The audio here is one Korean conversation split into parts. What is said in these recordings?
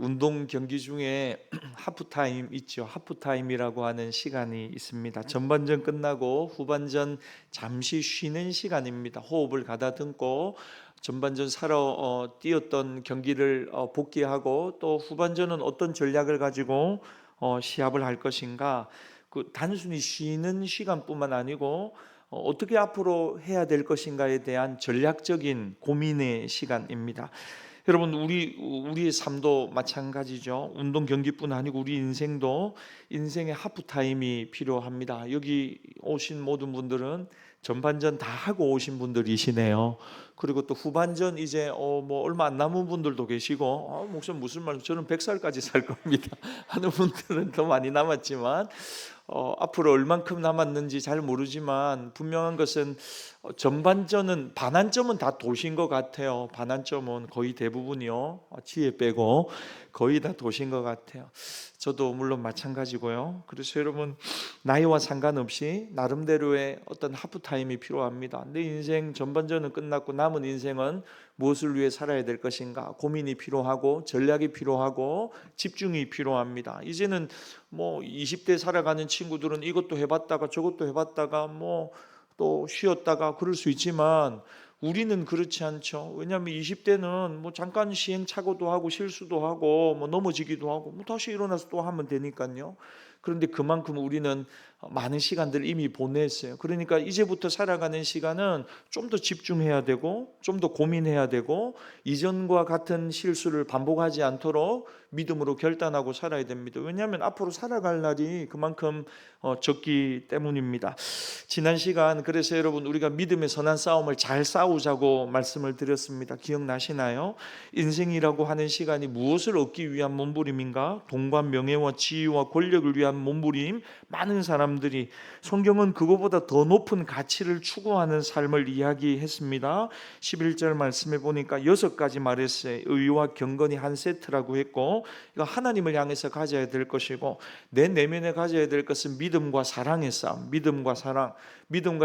운동 경기 중에 하프타임 있죠. 하프타임이라고 하는 시간이 있습니다. 전반전 끝나고 후반전 잠시 쉬는 시간입니다. 호흡을 가다듬고 전반전 뛰었던 경기를 복귀하고 또 후반전은 어떤 전략을 가지고 시합을 할 것인가, 그 단순히 쉬는 시간뿐만 아니고 어떻게 앞으로 해야 될 것인가에 대한 전략적인 고민의 시간입니다. 여러분, 우리의 삶도 마찬가지죠. 운동 경기뿐 아니고 우리 인생도 인생의 하프타임이 필요합니다. 여기 오신 모든 분들은 전반전 다 하고 오신 분들이시네요. 그리고 또 후반전 이제 뭐 얼마 안 남은 분들도 계시고, 목사님 무슨 말, 저는 100살까지 살 겁니다 하는 분들은 더 많이 남았지만, 앞으로 얼만큼 남았는지 잘 모르지만 분명한 것은 전반전은 반환점은 다 도신 것 같아요. 반환점은 거의 대부분이요, 지혜 빼고 거의 다 도신 것 같아요. 저도 물론 마찬가지고요. 그래서 여러분, 나이와 상관없이 나름대로의 어떤 하프타임이 필요합니다. 내 인생 전반전은 끝났고 남은 인생은 무엇을 위해 살아야 될 것인가 고민이 필요하고 전략이 필요하고 집중이 필요합니다. 이제는 뭐 20대 살아가는 친구들은 이것도 해봤다가 저것도 해봤다가 뭐 또 쉬었다가 그럴 수 있지만, 우리는 그렇지 않죠. 왜냐하면 20대는 뭐 잠깐 시행착오도 하고 실수도 하고 뭐 넘어지기도 하고 뭐 다시 일어나서 또 하면 되니까요. 그런데 그만큼 우리는 많은 시간들을 이미 보냈어요. 그러니까 이제부터 살아가는 시간은 좀 더 집중해야 되고 좀 더 고민해야 되고 이전과 같은 실수를 반복하지 않도록 믿음으로 결단하고 살아야 됩니다. 왜냐하면 앞으로 살아갈 날이 그만큼 적기 때문입니다. 지난 시간, 그래서 여러분, 우리가 믿음의 선한 싸움을 잘 싸우자고 말씀을 드렸습니다. 기억나시나요? 인생이라고 하는 시간이 무엇을 얻기 위한 몸부림인가? 돈과 명예와 지위와 권력을 위한 몸부림. 많은 사람들이, 성경은 그거보다 더 높은 가치를 추구하는 삶을 이야기했습니다. 11절 말씀에 보니까 6가지 말했어요. 의와 경건이 한 세트라고 했고, 이거 하나님을 향해서 가져야 될 것이고, 내 내면에 가져야 될 것은 믿음과 사랑의 싸움. 믿음과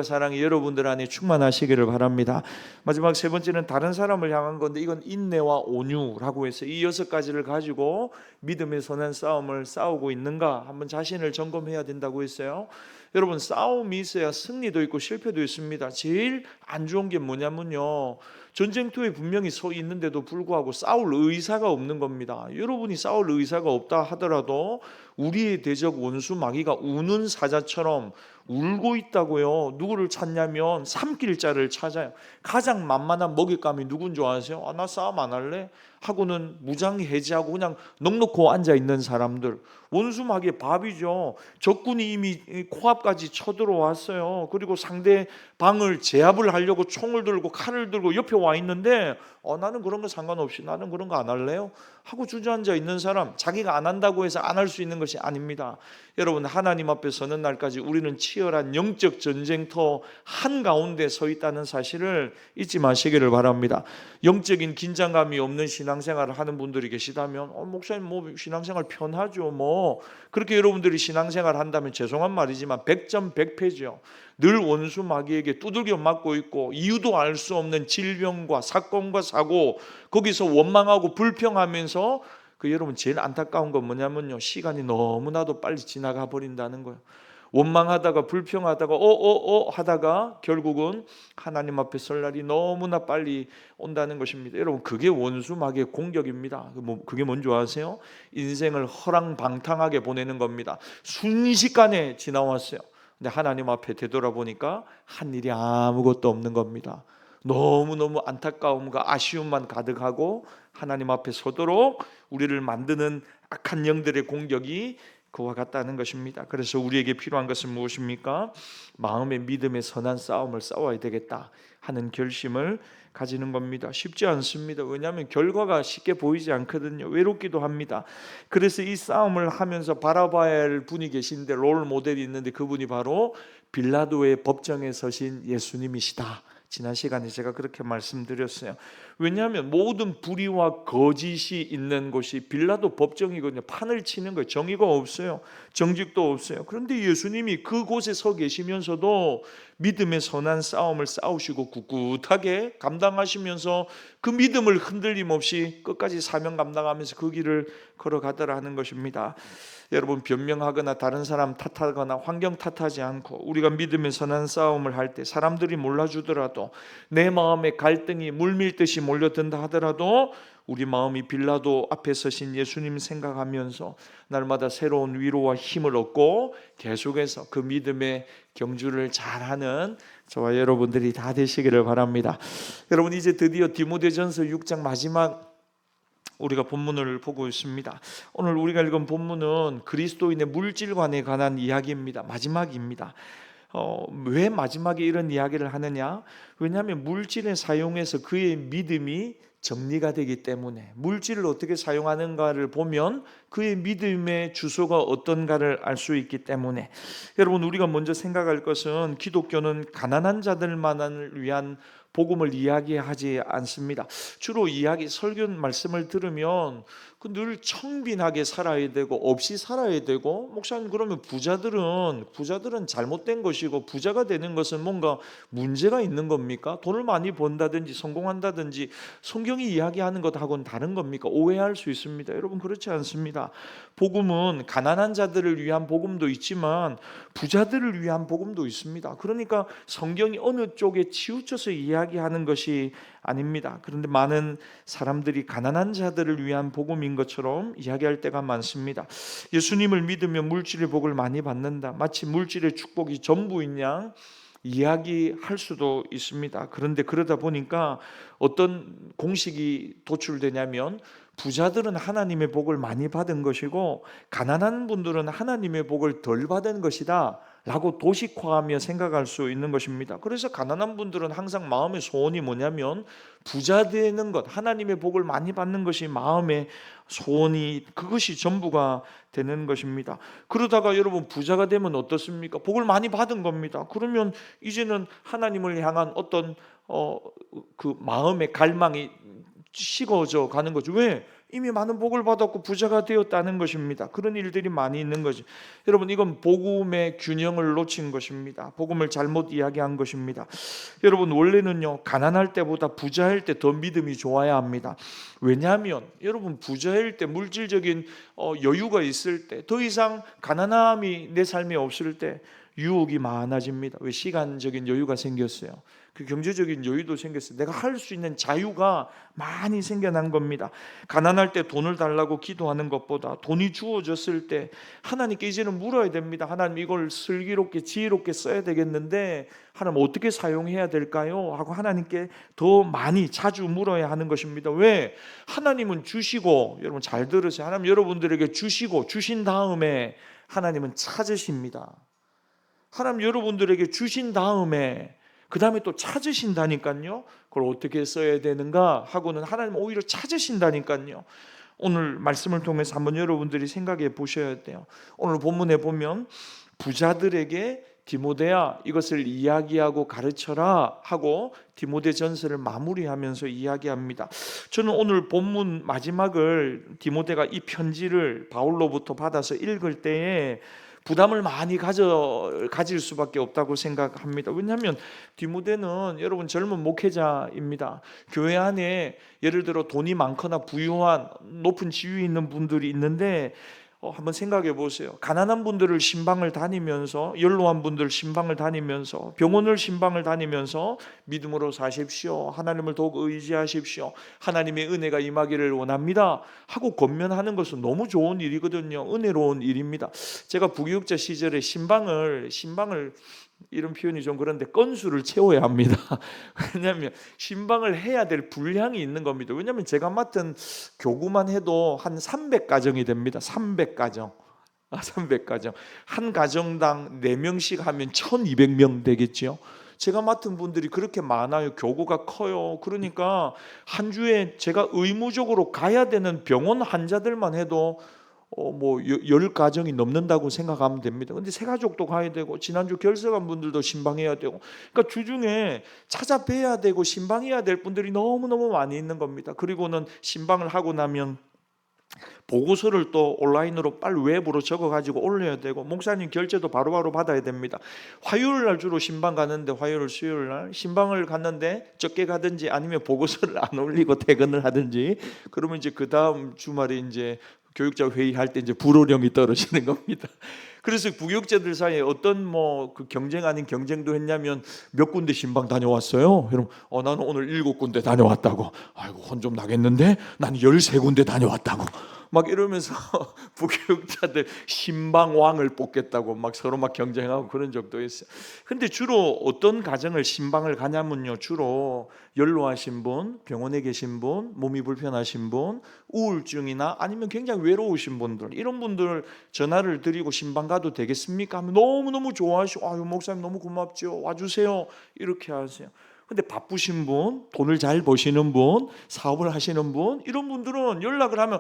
사랑이 여러분들 안에 충만하시기를 바랍니다. 마지막 세 번째는 다른 사람을 향한 건데, 이건 인내와 온유라고 해서 이 6가지를 가지고 믿음의 선한 싸움을 싸우고 있는가 한번 자신을 점검해야 된다고 했어요. 여러분, 싸움이 있어야 승리도 있고 실패도 있습니다. 제일 안 좋은 게 뭐냐면요, 전쟁터에 분명히 서 있는데도 불구하고 싸울 의사가 없는 겁니다. 여러분이 싸울 의사가 없다 하더라도 우리의 대적 원수 마귀가 우는 사자처럼 울고 있다고요. 누구를 찾냐면 삼킬자를 찾아요. 가장 만만한 먹잇감이 누군 줄 아세요? 나 싸움 안 할래 하고는 무장해제하고 그냥 넋놓고 앉아있는 사람들, 원수 마귀의 밥이죠. 적군이 이미 코앞까지 쳐들어왔어요. 그리고 상대방을 제압을 하려고 총을 들고 칼을 들고 옆에 와 있는데, 나는 그런 거 상관없이, 나는 그런 거 안 할래요 하고 주저앉아 있는 사람, 자기가 안 한다고 해서 안 할 수 있는 것이 아닙니다. 여러분, 하나님 앞에 서는 날까지 우리는 치열한 영적 전쟁터 한가운데 서 있다는 사실을 잊지 마시기를 바랍니다. 영적인 긴장감이 없는 신앙생활을 하는 분들이 계시다면, 목사님 뭐 신앙생활 편하죠, 뭐 그렇게 여러분들이 신앙생활 한다면 죄송한 말이지만 100점 100패죠. 늘 원수 마귀에게 두들겨 맞고 있고 이유도 알 수 없는 질병과 사건과 사고, 거기서 원망하고 불평하면서, 여러분, 제일 안타까운 건 뭐냐면요, 시간이 너무나도 빨리 지나가 버린다는 거예요. 원망하다가 불평하다가 하다가 결국은 하나님 앞에 설 날이 너무나 빨리 온다는 것입니다. 여러분, 그게 원수 마귀의 공격입니다. 그게 뭔지 아세요? 인생을 허랑방탕하게 보내는 겁니다. 순식간에 지나왔어요. 근데 하나님 앞에 되돌아보니까 한 일이 아무것도 없는 겁니다. 너무너무 안타까움과 아쉬움만 가득하고 하나님 앞에 서도록 우리를 만드는 악한 영들의 공격이 그와 같다는 것입니다. 그래서 우리에게 필요한 것은 무엇입니까? 마음의 믿음의 선한 싸움을 싸워야 되겠다 하는 결심을 가지는 겁니다. 쉽지 않습니다. 왜냐하면 결과가 쉽게 보이지 않거든요. 외롭기도 합니다. 그래서 이 싸움을 하면서 바라봐야 할 분이 계신데, 롤 모델이 있는데, 그분이 바로 빌라도의 법정에 서신 예수님이시다. 지난 시간에 제가 그렇게 말씀드렸어요. 왜냐하면 모든 불의와 거짓이 있는 곳이 빌라도 법정이거든요. 판을 치는 거예요. 정의가 없어요. 정직도 없어요. 그런데 예수님이 그곳에 서 계시면서도 믿음의 선한 싸움을 싸우시고 꿋꿋하게 감당하시면서 그 믿음을 흔들림 없이 끝까지 사명 감당하면서 그 길을 걸어가더라 하는 것입니다. 여러분, 변명하거나 다른 사람 탓하거나 환경 탓하지 않고 우리가 믿음의 선한 싸움을 할 때 사람들이 몰라주더라도 내 마음에 갈등이 물밀듯이 몰려든다 하더라도 우리 마음이 빌라도 앞에 서신 예수님 생각하면서 날마다 새로운 위로와 힘을 얻고 계속해서 그 믿음의 경주를 잘하는 저와 여러분들이 다 되시기를 바랍니다. 여러분, 이제 드디어 디모데전서 6장 마지막 우리가 본문을 보고 있습니다. 오늘 우리가 읽은 본문은 그리스도인의 물질관에 관한 이야기입니다. 마지막입니다. 왜 마지막에 이런 이야기를 하느냐? 왜냐하면 물질을 사용해서 그의 믿음이 정리가 되기 때문에, 물질을 어떻게 사용하는가를 보면 그의 믿음의 주소가 어떤가를 알 수 있기 때문에, 여러분, 우리가 먼저 생각할 것은 기독교는 가난한 자들만을 위한 복음을 이야기하지 않습니다. 주로 설교 말씀을 들으면 늘 청빈하게 살아야 되고 없이 살아야 되고, 목사님 그러면 부자들은 잘못된 것이고 부자가 되는 것은 뭔가 문제가 있는 겁니까? 돈을 많이 번다든지 성공한다든지 성경이 이야기하는 것하고는 다른 겁니까? 오해할 수 있습니다. 여러분, 그렇지 않습니다. 복음은 가난한 자들을 위한 복음도 있지만 부자들을 위한 복음도 있습니다. 그러니까 성경이 어느 쪽에 치우쳐서 이야기하는 것이 아닙니다. 그런데 많은 사람들이 가난한 자들을 위한 복음인 것처럼 이야기할 때가 많습니다. 예수님을 믿으면 물질의 복을 많이 받는다, 마치 물질의 축복이 전부인 양 이야기할 수도 있습니다. 그런데 그러다 보니까 어떤 공식이 도출되냐면, 부자들은 하나님의 복을 많이 받은 것이고 가난한 분들은 하나님의 복을 덜 받은 것이다 라고 도식화하며 생각할 수 있는 것입니다. 그래서 가난한 분들은 항상 마음의 소원이 뭐냐면 부자 되는 것, 하나님의 복을 많이 받는 것이 마음의 소원이, 그것이 전부가 되는 것입니다. 그러다가 여러분, 부자가 되면 어떻습니까? 복을 많이 받은 겁니다. 그러면 이제는 하나님을 향한 어떤 그 마음의 갈망이 식어져 가는 거죠. 왜? 이미 많은 복을 받았고 부자가 되었다는 것입니다. 그런 일들이 많이 있는 거죠. 여러분, 이건 복음의 균형을 놓친 것입니다. 복음을 잘못 이야기한 것입니다. 여러분, 원래는요, 가난할 때보다 부자일 때 더 믿음이 좋아야 합니다. 왜냐하면 여러분, 부자일 때 물질적인 여유가 있을 때, 더 이상 가난함이 내 삶에 없을 때 유혹이 많아집니다. 왜? 시간적인 여유가 생겼어요. 그 경제적인 여유도 생겼어요. 내가 할 수 있는 자유가 많이 생겨난 겁니다. 가난할 때 돈을 달라고 기도하는 것보다 돈이 주어졌을 때 하나님께 이제는 물어야 됩니다. 하나님, 이걸 슬기롭게 지혜롭게 써야 되겠는데 하나님 어떻게 사용해야 될까요? 하고 하나님께 더 많이 자주 물어야 하는 것입니다. 왜? 하나님은 주시고, 여러분 잘 들으세요. 하나님 여러분들에게 주시고 주신 다음에 하나님은 찾으십니다. 하나님 여러분들에게 주신 다음에 그 다음에 또 찾으신다니까요. 그걸 어떻게 써야 되는가 하고는 하나님 오히려 찾으신다니까요. 오늘 말씀을 통해서 한번 여러분들이 생각해 보셔야 돼요. 오늘 본문에 보면 부자들에게 디모데야, 이것을 이야기하고 가르쳐라 하고 디모데전서를 마무리하면서 이야기합니다. 저는 오늘 본문 마지막을, 디모데가 이 편지를 바울로부터 받아서 읽을 때에 부담을 많이 가질 수밖에 없다고 생각합니다. 왜냐하면 디모데는 여러분 젊은 목회자입니다. 교회 안에 예를 들어 돈이 많거나 부유한 높은 지위 있는 분들이 있는데 한번 생각해 보세요. 가난한 분들을 신방을 다니면서, 연로한 분들 신방을 다니면서, 병원을 신방을 다니면서 믿음으로 사십시오, 하나님을 더욱 의지하십시오, 하나님의 은혜가 임하기를 원합니다 하고 권면하는 것은 너무 좋은 일이거든요. 은혜로운 일입니다. 제가 부교육자 시절에 신방을 이런 표현이 좀 그런데 건수를 채워야 합니다. 왜냐하면 신방을 해야 될 분량이 있는 겁니다. 왜냐하면 제가 맡은 교구만 해도 한 300가정이 됩니다. 300가정. 한 가정당 4명씩 하면 1200명 되겠죠. 제가 맡은 분들이 그렇게 많아요. 교구가 커요. 그러니까 한 주에 제가 의무적으로 가야 되는 병원 환자들만 해도 10가정이 넘는다고 생각하면 됩니다. 근데 새 가족도 가야 되고 지난주 결석한 분들도 신방해야 되고, 그러니까 주중에 찾아뵈야 되고 신방해야 될 분들이 너무너무 많이 있는 겁니다. 그리고는 신방을 하고 나면 보고서를 또 온라인으로 빨리 웹으로 적어가지고 올려야 되고 목사님 결제도 바로바로 받아야 됩니다. 화요일 날 주로 신방 가는데 화요일 수요일 날 신방을 갔는데 적게 가든지 아니면 보고서를 안 올리고 퇴근을 하든지 그러면 이제 그 다음 주말에 이제 교육자 회의할 때 이제 불호령이 떨어지는 겁니다. 그래서 부교육자들 사이에 어떤 뭐 그 경쟁 아닌 경쟁도 했냐면 몇 군데 신방 다녀왔어요. 여러분, 나는 오늘 7군데 다녀왔다고. 아이고 혼 좀 나겠는데 나는 13군데 다녀왔다고. 막 이러면서 부교육자들 신방왕을 뽑겠다고 막 서로 막 경쟁하고 그런 적도 있어요. 근데 주로 어떤 가정을 신방을 가냐면요, 주로 연로하신 분, 병원에 계신 분, 몸이 불편하신 분, 우울증이나 아니면 굉장히 외로우신 분들, 이런 분들 전화를 드리고 신방 가도 되겠습니까 하면 너무너무 좋아하시고, 아유 목사님 너무 고맙죠, 와주세요, 이렇게 하세요. 근데 바쁘신 분, 돈을 잘 버시는 분, 사업을 하시는 분, 이런 분들은 연락을 하면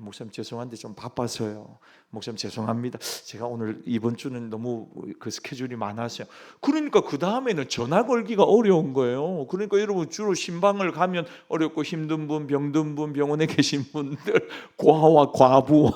목사님 죄송한데 좀 바빠서요. 목사님 죄송합니다. 제가 오늘 이번 주는 너무 그 스케줄이 많아서요. 그러니까 그 다음에는 전화 걸기가 어려운 거예요. 그러니까 여러분 주로 신방을 가면 어렵고 힘든 분, 병든 분, 병원에 계신 분들, 고아와 과부와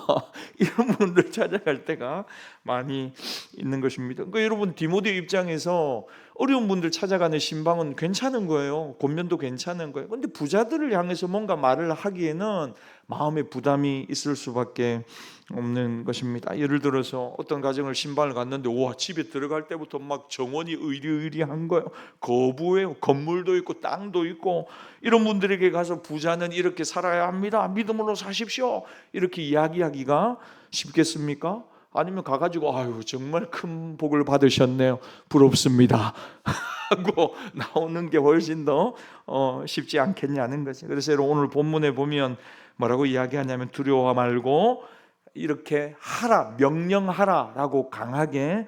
이런 분들 찾아갈 때가 많이 있는 것입니다. 그러니까 여러분 디모데 입장에서 어려운 분들 찾아가는 신방은 괜찮은 거예요. 권면도 괜찮은 거예요. 근데 부자들을 향해서 뭔가 말을 하기에는 마음의 부담이 있을 수밖에 없는 것입니다. 예를 들어서 어떤 가정을 신방을 갔는데 와, 집에 들어갈 때부터 막 정원이 의리의리한 거예요. 거부해요. 건물도 있고 땅도 있고. 이런 분들에게 가서 부자는 이렇게 살아야 합니다, 믿음으로 사십시오, 이렇게 이야기하기가 쉽겠습니까? 아니면 가가지고 아유 정말 큰 복을 받으셨네요, 부럽습니다 하고 나오는 게 훨씬 더 쉽지 않겠냐는 거죠. 그래서 오늘 본문에 보면 뭐라고 이야기하냐면 두려워 말고 이렇게 하라, 명령하라라고 강하게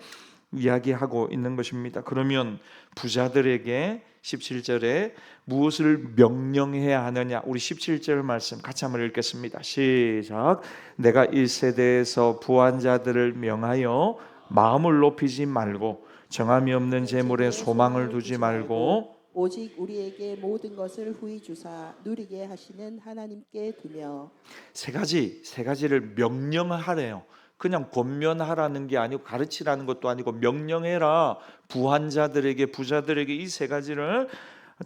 이야기하고 있는 것입니다. 그러면 부자들에게 17절에 무엇을 명령해야 하느냐, 우리 17절 말씀 같이 한번 읽겠습니다. 시작. 내가 이 세대에서 부한 자들을 명하여 마음을 높이지 말고 정함이 없는 재물에 소망을 두지 말고 오직 우리에게 모든 것을 후히 주사 누리게 하시는 하나님께 두며. 세 가지를 명령하래요. 그냥 권면하라는 게 아니고 가르치라는 것도 아니고 명령해라. 부한 자들에게, 부자들에게 이 세 가지를.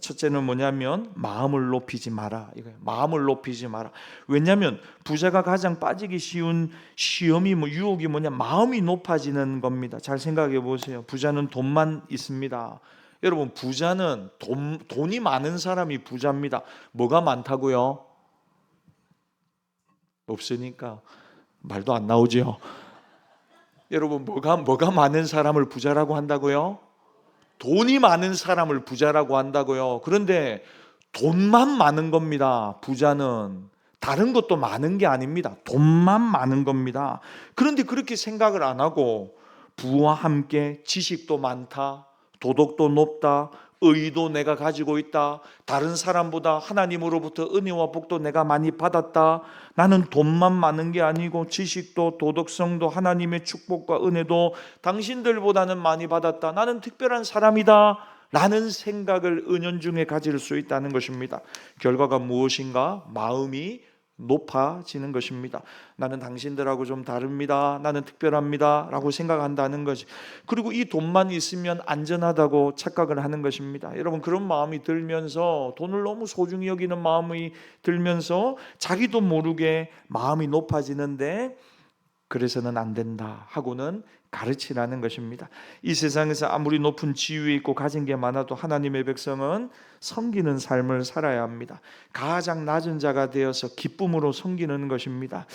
첫째는 뭐냐면 마음을 높이지 마라, 이거예요. 마음을 높이지 마라. 왜냐하면 부자가 가장 빠지기 쉬운 시험이 유혹이 뭐냐, 마음이 높아지는 겁니다. 잘 생각해 보세요. 부자는 돈만 있습니다. 여러분 부자는 돈이 많은 사람이 부자입니다. 뭐가 많다고요? 없으니까 말도 안 나오죠. 여러분 뭐가 많은 사람을 부자라고 한다고요? 돈이 많은 사람을 부자라고 한다고요. 그런데 돈만 많은 겁니다. 부자는 다른 것도 많은 게 아닙니다. 돈만 많은 겁니다. 그런데 그렇게 생각을 안 하고 부와 함께 지식도 많다, 도덕도 높다, 의도 내가 가지고 있다, 다른 사람보다 하나님으로부터 은혜와 복도 내가 많이 받았다, 나는 돈만 많은 게 아니고 지식도 도덕성도 하나님의 축복과 은혜도 당신들보다는 많이 받았다, 나는 특별한 사람이다 라는 생각을 은연중에 가질 수 있다는 것입니다. 결과가 무엇인가? 마음이 높아지는 것입니다. 나는 당신들하고 좀 다릅니다, 나는 특별합니다 라고 생각한다는 거지. 그리고 이 돈만 있으면 안전하다고 착각을 하는 것입니다. 여러분 그런 마음이 들면서, 돈을 너무 소중히 여기는 마음이 들면서 자기도 모르게 마음이 높아지는데 그래서는 안 된다 하고는 가르치라는 것입니다. 이 세상에서 아무리 높은 지위에 있고 가진 게 많아도 하나님의 백성은 섬기는 삶을 살아야 합니다. 가장 낮은 자가 되어서 기쁨으로 섬기는 것입니다.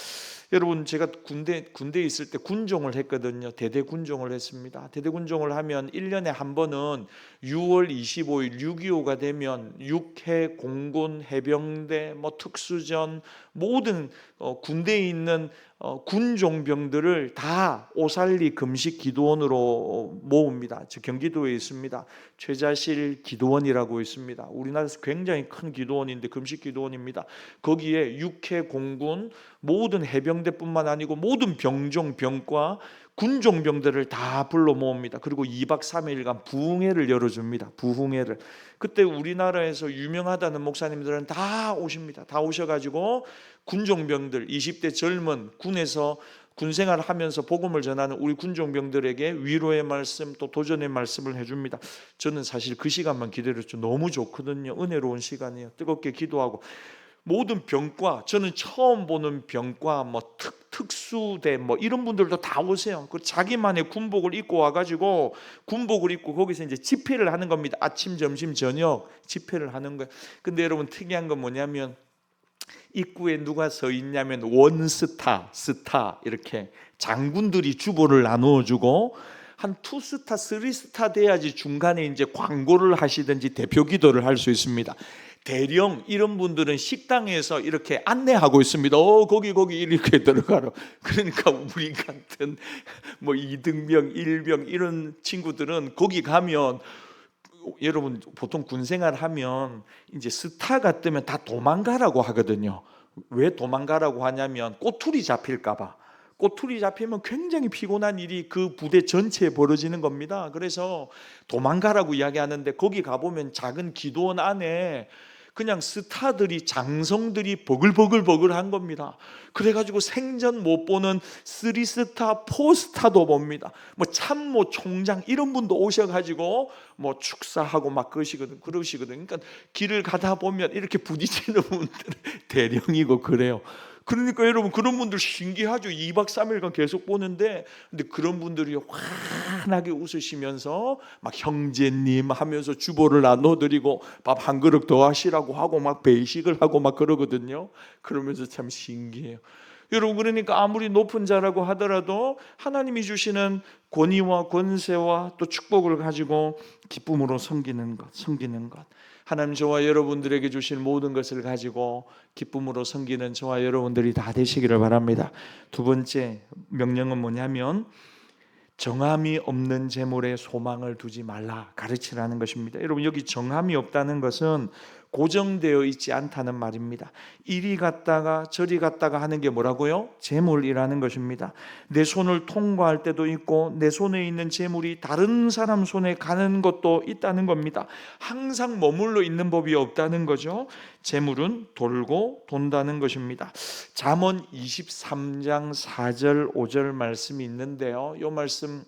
여러분 제가 군대에 있을 때 군종을 했거든요. 대대 군종을 했습니다. 대대 군종을 하면 1년에 한 번은 6월 25일 6.25가 되면 육해, 공군, 해병대, 특수전 모든 군대에 있는 군종병들을 다 오살리 금식 기도원으로 모읍니다. 저 경기도에 있습니다. 최자실 기도원이라고 있습니다. 우리나라에서 굉장히 큰 기도원인데 금식 기도원입니다. 거기에 육해 공군 모든 해병대뿐만 아니고 모든 병종 병과 군종병들을 다 불러 모읍니다. 그리고 2박 3일간 부흥회를 열어줍니다. 부흥회를. 그때 우리나라에서 유명하다는 목사님들은 다 오십니다. 다 오셔가지고 군종병들 20대 젊은 군에서 군생활을 하면서 복음을 전하는 우리 군종병들에게 위로의 말씀 또 도전의 말씀을 해줍니다. 저는 사실 그 시간만 기다렸죠. 너무 좋거든요. 은혜로운 시간이에요. 뜨겁게 기도하고 모든 병과, 저는 처음 보는 병과 뭐 특수대 뭐 이런 분들도 다 오세요. 그 자기만의 군복을 입고 와가지고 군복을 입고 거기서 이제 집회를 하는 겁니다. 아침, 점심, 저녁 집회를 하는 거예요. 근데 여러분 특이한 건 뭐냐면 입구에 누가 서 있냐면 원스타, 스타 이렇게 장군들이 주보를 나누어 주고 한 투스타, 쓰리스타 돼야지 중간에 이제 광고를 하시든지 대표 기도를 할 수 있습니다. 대령 이런 분들은 식당에서 이렇게 안내하고 있습니다. 거기 이렇게 들어가라. 그러니까 우리 같은 뭐 2등병, 1병 이런 친구들은 거기 가면 여러분 보통 군생활 하면 이제 스타가 뜨면 다 도망가라고 하거든요. 왜 도망가라고 하냐면 꼬투리 잡힐까봐. 꼬투리 잡히면 굉장히 피곤한 일이 그 부대 전체에 벌어지는 겁니다. 그래서 도망가라고 이야기하는데 거기 가보면 작은 기도원 안에 그냥 스타들이 장성들이 버글버글한 겁니다. 그래가지고 생전 못 보는 3스타, 4스타도 봅니다. 뭐 참모 총장 이런 분도 오셔가지고 뭐 축사하고 막 그러시거든. 그러니까 길을 가다 보면 이렇게 부딪히는 분들 대령이고 그래요. 그러니까 여러분 그런 분들 신기하죠. 2박 3일간 계속 보는데 근데 그런 분들이 환하게 웃으시면서 막 형제님 하면서 주보를 나눠드리고 밥 한 그릇 더 하시라고 하고 막 배식을 하고 막 그러거든요. 그러면서 참 신기해요. 여러분 그러니까 아무리 높은 자라고 하더라도 하나님이 주시는 권위와 권세와 또 축복을 가지고 기쁨으로 섬기는 것. 하나님 저와 여러분들에게 주신 모든 것을 가지고 기쁨으로 섬기는 저와 여러분들이 다 되시기를 바랍니다. 두 번째 명령은 뭐냐면 정함이 없는 재물에 소망을 두지 말라 가르치라는 것입니다. 여러분 여기 정함이 없다는 것은 고정되어 있지 않다는 말입니다. 이리 갔다가 저리 갔다가 하는 게 뭐라고요? 재물이라는 것입니다. 내 손을 통과할 때도 있고 내 손에 있는 재물이 다른 사람 손에 가는 것도 있다는 겁니다. 항상 머물러 있는 법이 없다는 거죠. 재물은 돌고 돈다는 것입니다. 잠언 23장 4절 5절 말씀이 있는데요. 이 말씀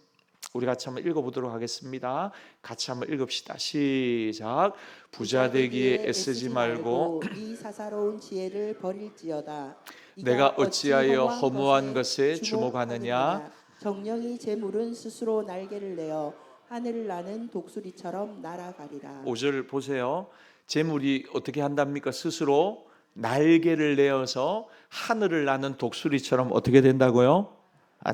우리 같이 한번 읽어보도록 하겠습니다. 같이 한번 읽읍시다. 시작. 부자 되기에 애쓰지 말고 이 사사로운 지혜를 버릴지어다. 내가 어찌하여 허무한 것에 주목하느냐. 정령이 재물은 스스로 날개를 내어 하늘을 나는 독수리처럼 날아가리라. 5절 보세요. 재물이 어떻게 한답니까? 스스로 날개를 내어서 하늘을 나는 독수리처럼 어떻게 된다고요?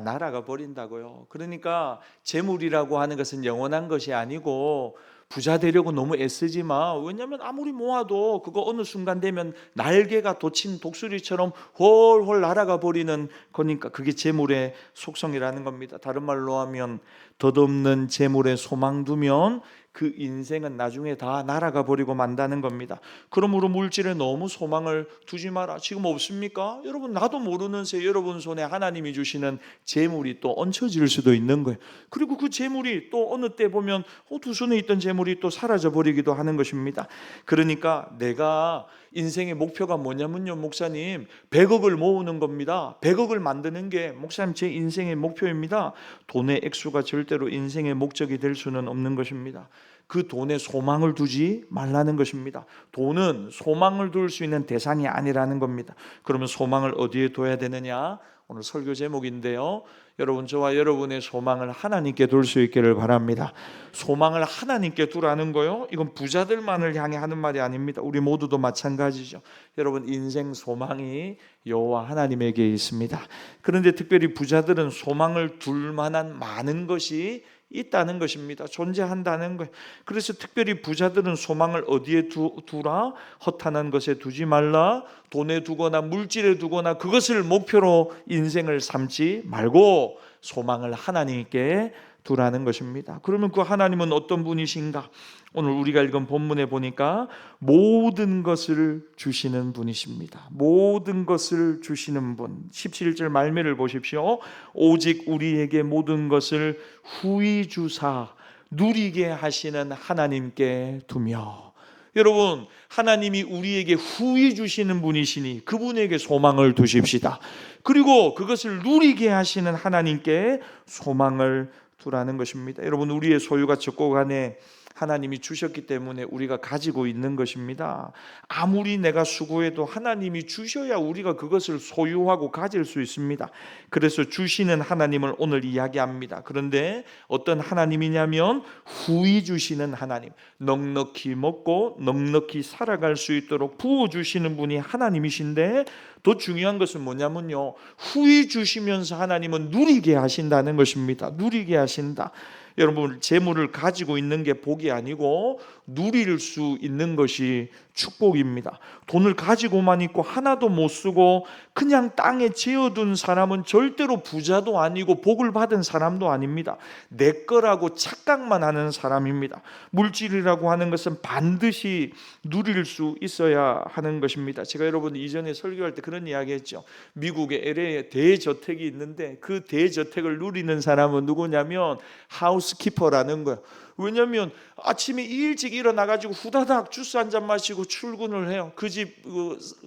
날아가 버린다고요. 그러니까 재물이라고 하는 것은 영원한 것이 아니고 부자 되려고 너무 애쓰지 마. 왜냐하면 아무리 모아도 그거 어느 순간 되면 날개가 돋친 독수리처럼 홀홀 날아가 버리는 거니까 그게 재물의 속성이라는 겁니다. 다른 말로 하면 덧없는 재물에 소망 두면 그 인생은 나중에 다 날아가 버리고 만다는 겁니다. 그러므로 물질에 너무 소망을 두지 마라. 지금 없습니까? 여러분 나도 모르는 새 여러분 손에 하나님이 주시는 재물이 또 얹혀질 수도 있는 거예요. 그리고 그 재물이 또 어느 때 보면 두 손에 있던 재물이 또 사라져 버리기도 하는 것입니다. 그러니까 내가 인생의 목표가 뭐냐면요, 목사님 100억을 모으는 겁니다. 100억을 만드는 게 목사님 제 인생의 목표입니다. 돈의 액수가 절대로 인생의 목적이 될 수는 없는 것입니다. 그 돈에 소망을 두지 말라는 것입니다. 돈은 소망을 둘 수 있는 대상이 아니라는 겁니다. 그러면 소망을 어디에 둬야 되느냐? 오늘 설교 제목인데요. 여러분 저와 여러분의 소망을 하나님께 둘 수 있기를 바랍니다. 소망을 하나님께 두라는 거요. 이건 부자들만을 향해 하는 말이 아닙니다. 우리 모두도 마찬가지죠. 여러분 인생 소망이 여호와 하나님에게 있습니다. 그런데 특별히 부자들은 소망을 둘 만한 많은 것이 있다는 것입니다. 존재한다는 거예요. 그래서 특별히 부자들은 소망을 어디에 두라? 허탄한 것에 두지 말라. 돈에 두거나 물질에 두거나 그것을 목표로 인생을 삼지 말고 소망을 하나님께 두라는 것입니다. 그러면 그 하나님은 어떤 분이신가? 오늘 우리가 읽은 본문에 보니까 모든 것을 주시는 분이십니다. 모든 것을 주시는 분. 17절 말미를 보십시오. 오직 우리에게 모든 것을 후히 주사 누리게 하시는 하나님께 두며. 여러분, 하나님이 우리에게 후히 주시는 분이시니 그분에게 소망을 두십시다. 그리고 그것을 누리게 하시는 하나님께 소망을 두라는 것입니다. 여러분, 우리의 소유가 적고 간에 하나님이 주셨기 때문에 우리가 가지고 있는 것입니다. 아무리 내가 수고해도 하나님이 주셔야 우리가 그것을 소유하고 가질 수 있습니다. 그래서 주시는 하나님을 오늘 이야기합니다. 그런데 어떤 하나님이냐면 후히 주시는 하나님, 넉넉히 먹고 넉넉히 살아갈 수 있도록 부어주시는 분이 하나님이신데, 더 중요한 것은 뭐냐면요, 후히 주시면서 하나님은 누리게 하신다는 것입니다. 누리게 하신다. 여러분, 재물을 가지고 있는 게 복이 아니고 누릴 수 있는 것이 축복입니다. 돈을 가지고만 있고 하나도 못 쓰고 그냥 땅에 재어둔 사람은 절대로 부자도 아니고 복을 받은 사람도 아닙니다. 내 거라고 착각만 하는 사람입니다. 물질이라고 하는 것은 반드시 누릴 수 있어야 하는 것입니다. 제가 여러분 이전에 설교할 때 그런 이야기 했죠. 미국의 LA에 대저택이 있는데 그 대저택을 누리는 사람은 누구냐면 하우스키퍼라는 거예요. 왜냐하면 아침에 일찍 일어나가지고 후다닥 주스 한 잔 마시고 출근을 해요. 그 집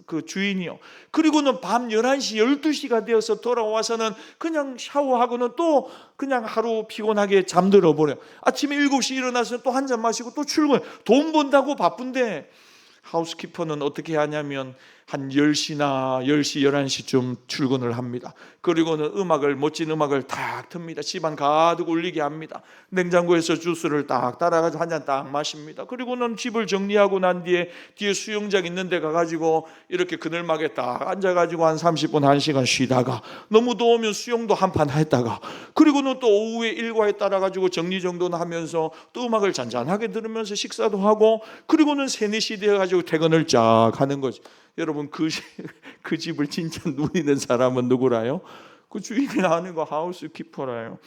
그 주인이요. 그리고는 밤 11시 12시가 되어서 돌아와서는 그냥 샤워하고는 또 그냥 하루 피곤하게 잠들어 버려요. 아침에 7시 일어나서 또 한 잔 마시고 또 출근. 돈 번다고 바쁜데 하우스키퍼는 어떻게 하냐면 한 10시나 10시 11시쯤 출근을 합니다. 그리고는 멋진 음악을 딱 틉니다. 집안 가득 울리게 합니다. 냉장고에서 주스를 딱 따라가지고 한 잔 딱 마십니다. 그리고는 집을 정리하고 난 뒤에 수영장 있는 데 가가지고 이렇게 그늘막에 딱 앉아가지고 한 30분 1시간 쉬다가 너무 더우면 수영도 한 판 했다가, 그리고는 또 오후에 일과에 따라가지고 정리정돈 하면서 또 음악을 잔잔하게 들으면서 식사도 하고, 그리고는 3, 4시 되어가지고 퇴근을 쫙 하는 거죠. 여러분, 그 집을 진짜 누리는 사람은 누구라요? 그 주인이 아니고 하우스키퍼라요.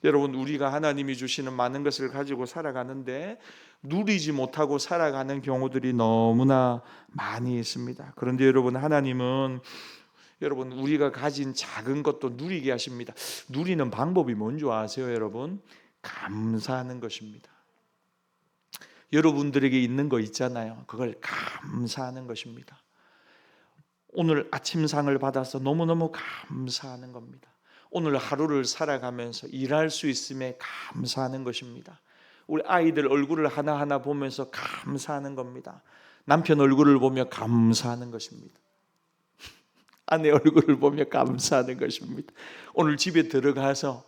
여러분, 우리가 하나님이 주시는 많은 것을 가지고 살아가는데 누리지 못하고 살아가는 경우들이 너무나 많이 있습니다. 그런데 여러분, 하나님은 여러분 우리가 가진 작은 것도 누리게 하십니다. 누리는 방법이 뭔지 아세요, 여러분? 감사하는 것입니다. 여러분들에게 있는 거 있잖아요. 그걸 감사하는 것입니다. 오늘 아침상을 받아서 너무너무 감사하는 겁니다. 오늘 하루를 살아가면서 일할 수 있음에 감사하는 것입니다. 우리 아이들 얼굴을 하나하나 보면서 감사하는 겁니다. 남편 얼굴을 보며 감사하는 것입니다. 아내 얼굴을 보며 감사하는 것입니다. 오늘 집에 들어가서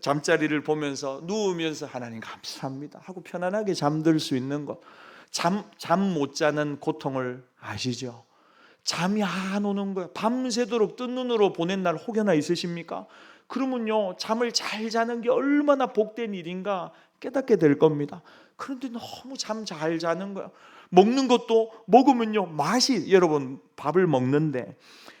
잠자리를 보면서 누우면서 하나님 감사합니다 하고 편안하게 잠들 수 있는 것. 잠 못 자는 고통을 아시죠? 잠이 안 오는 거예요. 밤새도록 뜬 눈으로 보낸 날 혹여나 있으십니까? 그러면요, 잠을 잘 자는 게 얼마나 복된 일인가 깨닫게 될 겁니다. 그런데 너무 잠 잘 자는 거예요. 먹는 것도 먹으면요, 맛이, 여러분 밥을 먹는데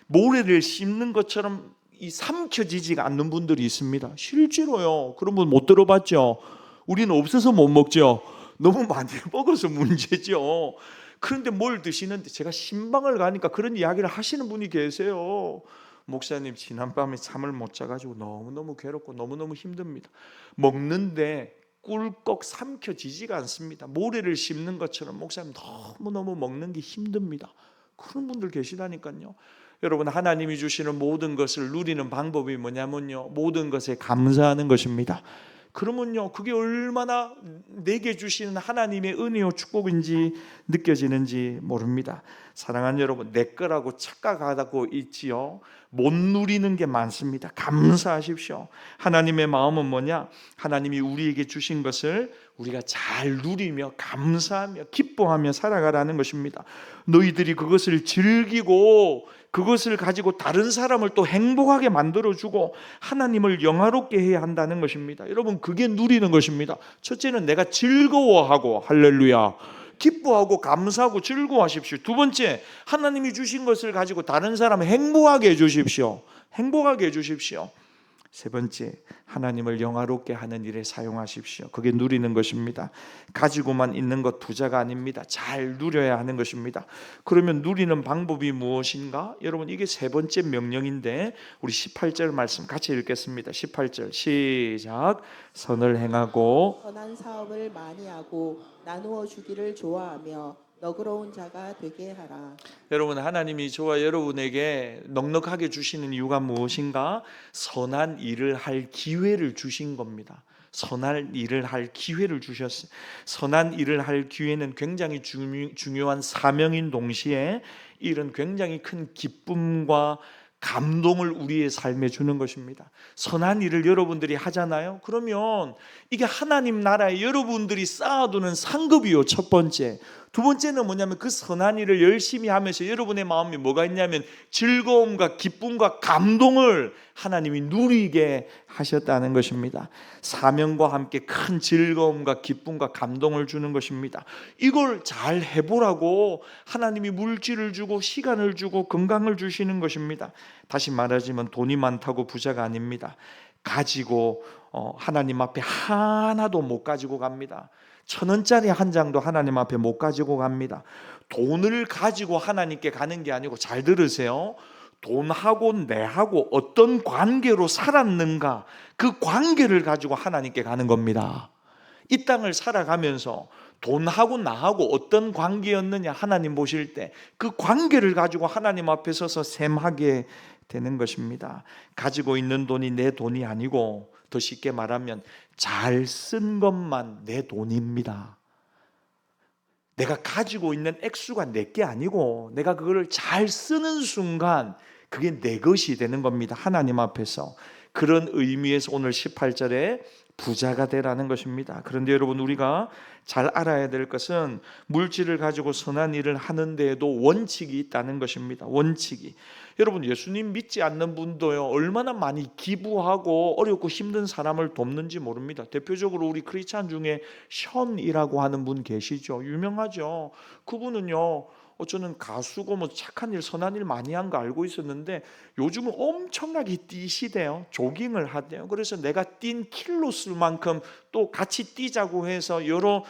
모래를 씹는 것처럼 삼켜지지가 않는 분들이 있습니다. 실제로요. 그런 분 못 들어봤죠? 우리는 없어서 못 먹죠. 너무 많이 먹어서 문제죠. 그런데 뭘 드시는데, 제가 신방을 가니까 그런 이야기를 하시는 분이 계세요. 목사님, 지난밤에 잠을 못 자가지고 너무너무 괴롭고 너무너무 힘듭니다. 먹는데 꿀꺽 삼켜지지가 않습니다. 모래를 씹는 것처럼 목사님 너무너무 먹는 게 힘듭니다. 그런 분들 계시다니까요. 여러분, 하나님이 주시는 모든 것을 누리는 방법이 뭐냐면요, 모든 것에 감사하는 것입니다. 그러면요, 그게 얼마나 내게 주시는 하나님의 은혜요 축복인지 느껴지는지 모릅니다. 사랑하는 여러분, 내 거라고 착각하고 있지요. 못 누리는 게 많습니다. 감사하십시오. 하나님의 마음은 뭐냐? 하나님이 우리에게 주신 것을 우리가 잘 누리며 감사하며 기뻐하며 살아가라는 것입니다. 너희들이 그것을 즐기고 그것을 가지고 다른 사람을 또 행복하게 만들어주고 하나님을 영화롭게 해야 한다는 것입니다. 여러분, 그게 누리는 것입니다. 첫째는 내가 즐거워하고, 할렐루야, 기뻐하고 감사하고 즐거워하십시오. 두 번째, 하나님이 주신 것을 가지고 다른 사람을 행복하게 해주십시오. 행복하게 해주십시오. 세 번째, 하나님을 영화롭게 하는 일에 사용하십시오. 그게 누리는 것입니다. 가지고만 있는 것 부자가 아닙니다. 잘 누려야 하는 것입니다. 그러면 누리는 방법이 무엇인가? 여러분, 이게 세 번째 명령인데 우리 18절 말씀 같이 읽겠습니다. 18절 시작. 선을 행하고 선한 사업을 많이 하고 나누어 주기를 좋아하며 너그러운 자가 되게 하라. 여러분, 하나님이 저와 여러분에게 넉넉하게 주시는 이유가 무엇인가? 선한 일을 할 기회를 주신 겁니다. 선한 일을 할 기회를 주셨어요. 선한 일을 할 기회는 굉장히 중요한 사명인 동시에 이런 굉장히 큰 기쁨과 감동을 우리의 삶에 주는 것입니다. 선한 일을 여러분들이 하잖아요. 그러면 이게 하나님 나라에 여러분들이 쌓아두는 상급이요, 첫 번째. 두 번째는 뭐냐면 그 선한 일을 열심히 하면서 여러분의 마음이 뭐가 있냐면 즐거움과 기쁨과 감동을 하나님이 누리게 하셨다는 것입니다. 사명과 함께 큰 즐거움과 기쁨과 감동을 주는 것입니다. 이걸 잘 해보라고 하나님이 물질을 주고 시간을 주고 건강을 주시는 것입니다. 다시 말하자면 돈이 많다고 부자가 아닙니다. 가지고 하나님 앞에 하나도 못 가지고 갑니다. 1,000원짜리 한 장도 하나님 앞에 못 가지고 갑니다. 돈을 가지고 하나님께 가는 게 아니고, 잘 들으세요, 돈하고 내하고 어떤 관계로 살았는가, 그 관계를 가지고 하나님께 가는 겁니다. 이 땅을 살아가면서 돈하고 나하고 어떤 관계였느냐, 하나님 보실 때 그 관계를 가지고 하나님 앞에 서서 셈하게 되는 것입니다. 가지고 있는 돈이 내 돈이 아니고, 더 쉽게 말하면 잘 쓴 것만 내 돈입니다. 내가 가지고 있는 액수가 내 게 아니고 내가 그거를 잘 쓰는 순간 그게 내 것이 되는 겁니다. 하나님 앞에서. 그런 의미에서 오늘 18절에 부자가 되라는 것입니다. 그런데 여러분, 우리가 잘 알아야 될 것은 물질을 가지고 선한 일을 하는 데에도 원칙이 있다는 것입니다. 원칙이. 여러분, 예수님 믿지 않는 분도요, 얼마나 많이 기부하고 어렵고 힘든 사람을 돕는지 모릅니다. 대표적으로 우리 크리스찬 중에 션이라고 하는 분 계시죠. 유명하죠. 그분은요, 저는 가수고 뭐 착한 일, 선한 일 많이 한 거 알고 있었는데 요즘은 엄청나게 뛰시대요. 조깅을 하대요. 그래서 내가 뛴 킬로수만큼 또 같이 뛰자고 해서 여러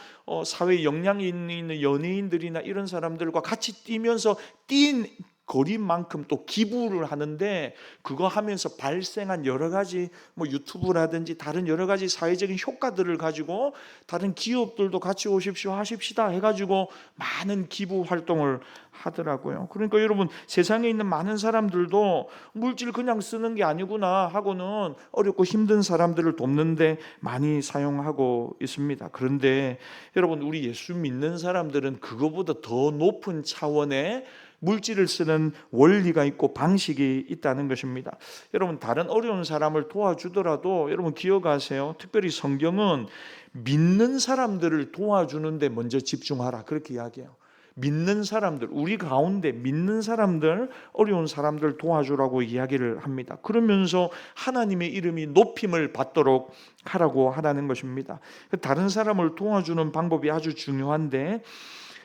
사회 영향이 있는 연예인들이나 이런 사람들과 같이 뛰면서 뛴 거리만큼 또 기부를 하는데, 그거 하면서 발생한 여러 가지 뭐 유튜브라든지 다른 여러 가지 사회적인 효과들을 가지고 다른 기업들도 같이 오십시오 하십시다 해가지고 많은 기부 활동을 하더라고요. 그러니까 여러분, 세상에 있는 많은 사람들도 물질 그냥 쓰는 게 아니구나 하고는 어렵고 힘든 사람들을 돕는데 많이 사용하고 있습니다. 그런데 여러분, 우리 예수 믿는 사람들은 그거보다 더 높은 차원의 물질을 쓰는 원리가 있고 방식이 있다는 것입니다. 여러분, 다른 어려운 사람을 도와주더라도 여러분 기억하세요. 특별히 성경은 믿는 사람들을 도와주는 데 먼저 집중하라, 그렇게 이야기해요. 믿는 사람들, 우리 가운데 믿는 사람들, 어려운 사람들 도와주라고 이야기를 합니다. 그러면서 하나님의 이름이 높임을 받도록 하라고 하라는 것입니다. 다른 사람을 도와주는 방법이 아주 중요한데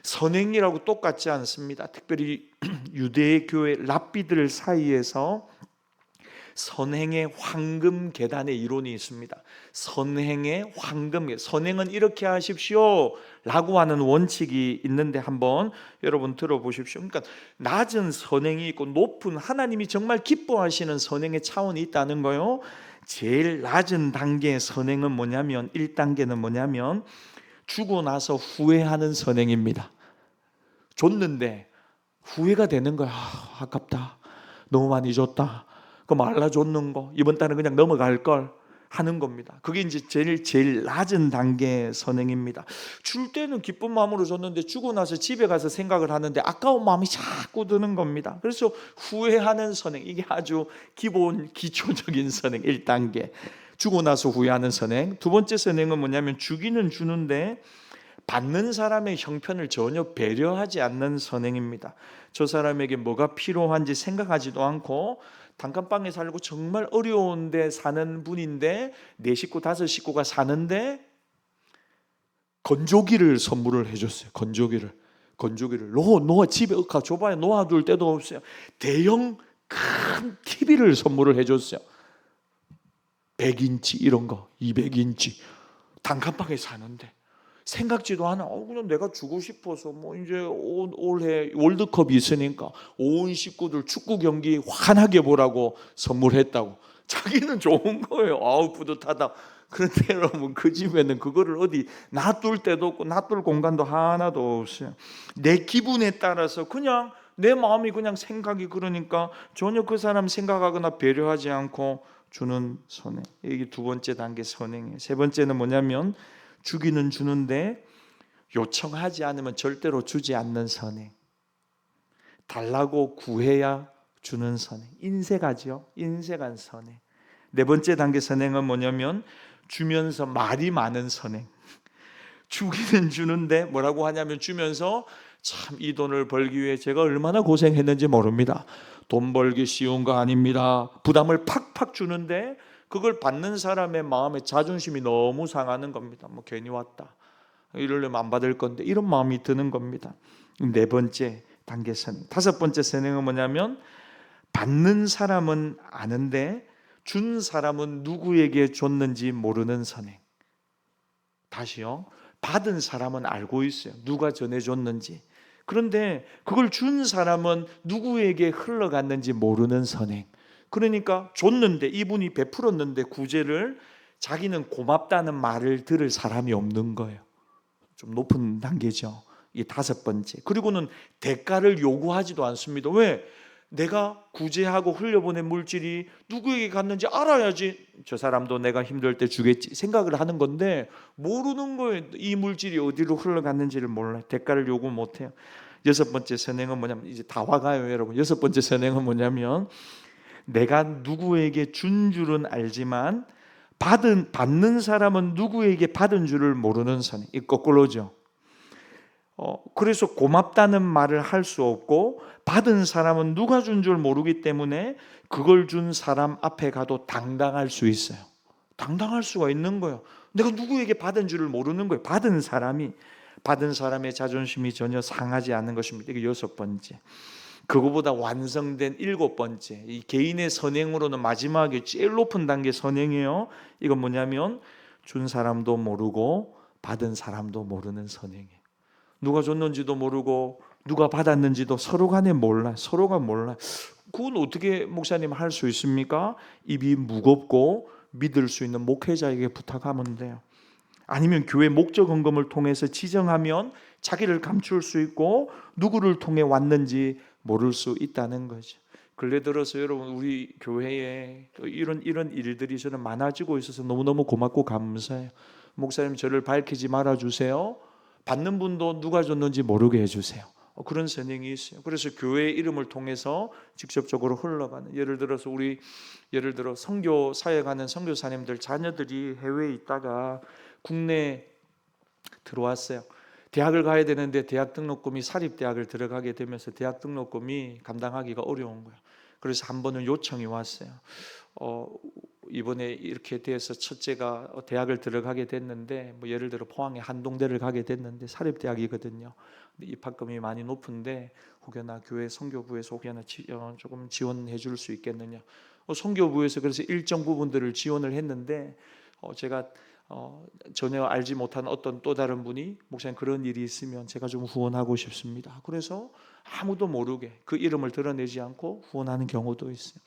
선행이라고 똑같지 않습니다. 특별히 유대교회 랍비들 사이에서 선행의 황금 계단의 이론이 있습니다. 선행의 황금, 선행은 이렇게 하십시오 라고 하는 원칙이 있는데 한번 여러분 들어보십시오. 그러니까 낮은 선행이 있고 높은, 하나님이 정말 기뻐하시는 선행의 차원이 있다는 거요. 제일 낮은 단계의 선행은 뭐냐면, 1단계는 뭐냐면 주고 나서 후회하는 선행입니다. 줬는데 후회가 되는 거야. 아깝다, 너무 많이 줬다, 그거 말라줬는 거 이번 달은 그냥 넘어갈 걸 하는 겁니다. 그게 이제 제일 낮은 단계의 선행입니다. 줄 때는 기쁜 마음으로 줬는데 주고 나서 집에 가서 생각을 하는데 아까운 마음이 자꾸 드는 겁니다. 그래서 후회하는 선행, 이게 아주 기본 기초적인 선행 1단계. 주고 나서 후회하는 선행. 두 번째 선행은 뭐냐면 주기는 주는데 받는 사람의 형편을 전혀 배려하지 않는 선행입니다. 저 사람에게 뭐가 필요한지 생각하지도 않고 단칸방에 살고 정말 어려운데 사는 분인데 네 식구 다섯 식구가 사는데 건조기를 선물을 해줬어요. 건조기를 놓아 집에 줘봐야 놓아둘 데도 없어요. 대형 큰 TV를 선물을 해줬어요. 100인치 이런 거 200인치 단칸방에 사는데 생각지도 않아. 그냥 내가 주고 싶어서 뭐 이제 올해 월드컵이 있으니까 온 식구들 축구 경기 환하게 보라고 선물했다고. 자기는 좋은 거예요. 아우 뿌듯하다. 그런데 여러분 그 집에는 그거를 어디 놔둘 데도 없고 놔둘 공간도 하나도 없어요. 내 기분에 따라서 그냥 내 마음이 그냥 생각이 그러니까 전혀 그 사람 생각하거나 배려하지 않고 주는 선행. 이게 두 번째 단계 선행이에요. 세 번째는 뭐냐면 주기는 주는데 요청하지 않으면 절대로 주지 않는 선행. 달라고 구해야 주는 선행. 인색하죠. 인색한 선행. 네 번째 단계 선행은 뭐냐면 주면서 말이 많은 선행. 주기는 주는데 뭐라고 하냐면 주면서 참 이 돈을 벌기 위해 제가 얼마나 고생했는지 모릅니다. 돈 벌기 쉬운 거 아닙니다. 부담을 팍팍 주는데 그걸 받는 사람의 마음에 자존심이 너무 상하는 겁니다. 뭐 괜히 왔다. 이러려면 안 받을 건데 이런 마음이 드는 겁니다. 네 번째 단계 선행. 다섯 번째 선행은 뭐냐면 받는 사람은 아는데 준 사람은 누구에게 줬는지 모르는 선행. 다시요. 받은 사람은 알고 있어요. 누가 전해줬는지. 그런데 그걸 준 사람은 누구에게 흘러갔는지 모르는 선행. 그러니까 줬는데 이분이 베풀었는데 구제를 자기는 고맙다는 말을 들을 사람이 없는 거예요. 좀 높은 단계죠. 이 다섯 번째. 그리고는 대가를 요구하지도 않습니다. 왜? 내가 구제하고 흘려보낸 물질이 누구에게 갔는지 알아야지 저 사람도 내가 힘들 때 주겠지 생각을 하는 건데 모르는 거예요. 이 물질이 어디로 흘러갔는지를 몰라요. 대가를 요구 못해요. 여섯 번째 선행은 뭐냐면 이제 다 와가요 여러분. 여섯 번째 선행은 뭐냐면 내가 누구에게 준 줄은 알지만 받는 사람은 누구에게 받은 줄을 모르는 선행. 이 거꾸로죠. 그래서 고맙다는 말을 할 수 없고 받은 사람은 누가 준 줄 모르기 때문에 그걸 준 사람 앞에 가도 당당할 수 있어요. 당당할 수가 있는 거예요. 내가 누구에게 받은 줄을 모르는 거예요. 받은 사람의 자존심이 전혀 상하지 않는 것입니다. 이게 여섯 번째. 그거보다 완성된 일곱 번째. 이 개인의 선행으로는 마지막에 제일 높은 단계 선행이에요. 이건 뭐냐면 준 사람도 모르고 받은 사람도 모르는 선행이에요. 누가 줬는지도 모르고 누가 받았는지도 서로 간에 몰라. 서로가 몰라. 그건 어떻게 목사님 할 수 있습니까? 입이 무겁고 믿을 수 있는 목회자에게 부탁하면 돼요. 아니면 교회 목적 헌금을 통해서 지정하면 자기를 감출 수 있고 누구를 통해 왔는지 모를 수 있다는 거죠. 근래 들어서 여러분 우리 교회에 이런 일들이 저는 많아지고 있어서 너무너무 고맙고 감사해요. 목사님 저를 밝히지 말아주세요. 받는 분도 누가 줬는지 모르게 해주세요. 그런 선행이 있어요. 그래서 교회의 이름을 통해서 직접적으로 흘러가는 예를 들어 선교 사역하는 선교사님들 자녀들이 해외에 있다가 국내에 들어왔어요. 대학을 가야 되는데 대학 등록금이 사립대학을 들어가게 되면서 대학 등록금이 감당하기가 어려운 거예요. 그래서 한 번은 요청이 왔어요. 이번에 이렇게 돼서 첫째가 대학을 들어가게 됐는데 뭐 예를 들어 포항의 한동대를 가게 됐는데 사립대학이거든요. 입학금이 많이 높은데 혹여나 교회 선교부에서 혹여나 조금 지원해 줄 수 있겠느냐. 선교부에서 그래서 일정 부분들을 지원을 했는데 제가 전혀 알지 못한 어떤 또 다른 분이 목사님 그런 일이 있으면 제가 좀 후원하고 싶습니다. 그래서 아무도 모르게 그 이름을 드러내지 않고 후원하는 경우도 있어요.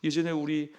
예전에 우리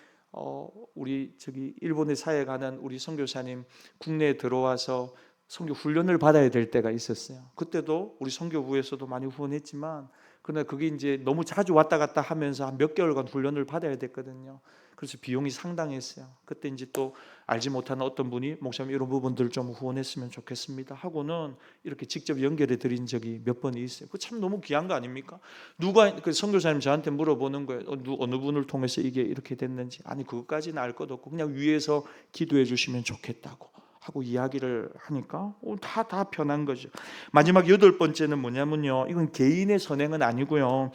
일본에 사역하는 우리 선교사님 국내에 들어와서 선교 훈련을 받아야 될 때가 있었어요. 그때도 우리 선교부에서도 많이 후원했지만 그러나 그게 이제 너무 자주 왔다 갔다 하면서 한 몇 개월간 훈련을 받아야 됐거든요. 그래서 비용이 상당했어요. 그때 이제 또 알지 못하는 어떤 분이 목사님 이런 부분들 좀 후원했으면 좋겠습니다 하고는 이렇게 직접 연결해 드린 적이 몇 번 있어요. 그 참 너무 귀한 거 아닙니까? 누가 그 선교사님 저한테 물어보는 거예요. 어느 분을 통해서 이게 이렇게 됐는지. 아니 그것까지는 알 것 없고 그냥 위에서 기도해 주시면 좋겠다고. 하고 이야기를 하니까 다 편한 거죠. 마지막 8번째는 뭐냐면요, 이건 개인의 선행은 아니고요,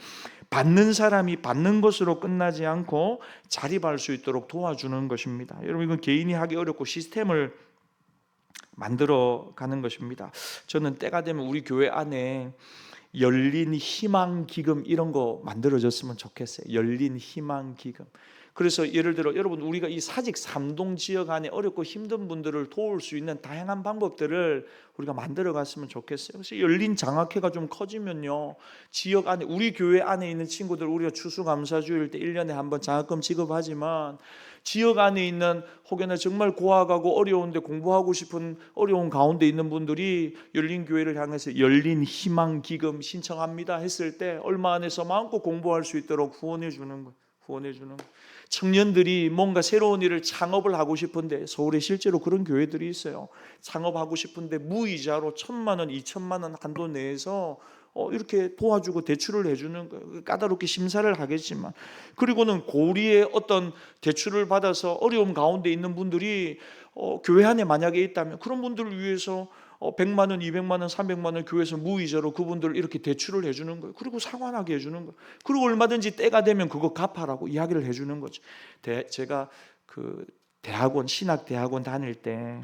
받는 사람이 받는 것으로 끝나지 않고 자립할 수 있도록 도와주는 것입니다. 여러분, 이건 개인이 하기 어렵고 시스템을 만들어 가는 것입니다. 저는 때가 되면 우리 교회 안에 열린 희망 기금 이런 거 만들어졌으면 좋겠어요. 열린 희망 기금. 그래서 예를 들어 여러분, 우리가 이 사직 3동 지역 안에 어렵고 힘든 분들을 도울 수 있는 다양한 방법들을 우리가 만들어 갔으면 좋겠어요. 그래서 열린 장학회가 좀 커지면요, 지역 안에, 우리 교회 안에 있는 친구들, 우리가 추수감사주일 때 1년에 한 번 장학금 지급하지만 지역 안에 있는 혹여나 정말 고아가고 어려운데 공부하고 싶은 어려운 가운데 있는 분들이 열린 교회를 향해서 열린 희망 기금 신청합니다 했을 때 얼마 안에서 마음껏 공부할 수 있도록 후원해 주는 거예요. 후원해 주는 거예요. 청년들이 뭔가 새로운 일을 창업을 하고 싶은데, 서울에 실제로 그런 교회들이 있어요. 창업하고 싶은데 무이자로 1,000만 원, 2,000만 원 한도 내에서 이렇게 도와주고 대출을 해주는 거예요. 까다롭게 심사를 하겠지만, 그리고는 고리의 어떤 대출을 받아서 어려움 가운데 있는 분들이 교회 안에 만약에 있다면 그런 분들을 위해서 100만 원, 200만 원, 300만 원 교회에서 무이자로 그분들 이렇게 대출을 해주는 거예요. 그리고 상환하게 해주는 거예요. 그리고 얼마든지 때가 되면 그거 갚아라고 이야기를 해주는 거죠. 제가 그 대학원, 신학대학원 다닐 때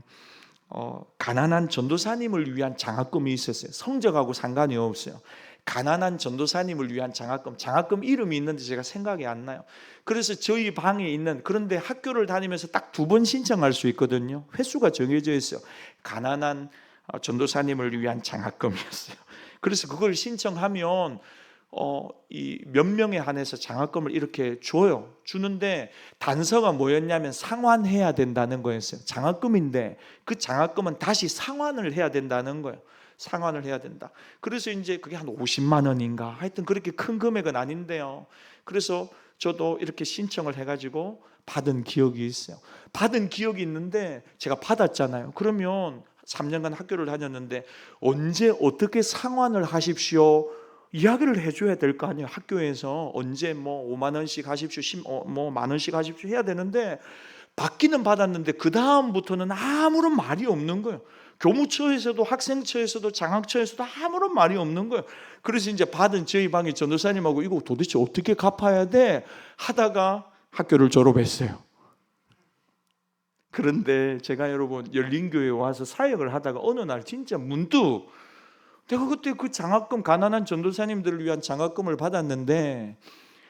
가난한 전도사님을 위한 장학금이 있었어요. 성적하고 상관이 없어요. 가난한 전도사님을 위한 장학금 이름이 있는데 제가 생각이 안 나요. 그래서 저희 방에 있는, 그런데 학교를 다니면서 딱 2번 신청할 수 있거든요. 횟수가 정해져 있어요. 가난한 전도사님을 위한 장학금이었어요. 그래서 그걸 신청하면 이 몇 명에 한해서 장학금을 이렇게 줘요. 주는데 단서가 뭐였냐면 상환해야 된다는 거였어요. 장학금인데 그 장학금은 다시 상환을 해야 된다는 거예요. 상환을 해야 된다. 그래서 이제 그게 한 50만 원인가, 하여튼 그렇게 큰 금액은 아닌데요. 그래서 저도 이렇게 신청을 해가지고 받은 기억이 있어요. 받은 기억이 있는데 제가 받았잖아요. 그러면 3년간 학교를 다녔는데 언제 어떻게 상환을 하십시오 이야기를 해줘야 될 거 아니에요. 학교에서 언제 5만 원씩 하십시오, 만 원씩 하십시오 해야 되는데, 받기는 받았는데 그 다음부터는 아무런 말이 없는 거예요. 교무처에서도 학생처에서도 장학처에서도 아무런 말이 없는 거예요. 그래서 이제 받은 저희 방의 전도사님하고 이거 도대체 어떻게 갚아야 돼 하다가 학교를 졸업했어요. 그런데 제가 여러분 열린교회에 와서 사역을 하다가 어느 날 진짜 문득 내가 그때 그 장학금, 가난한 전도사님들을 위한 장학금을 받았는데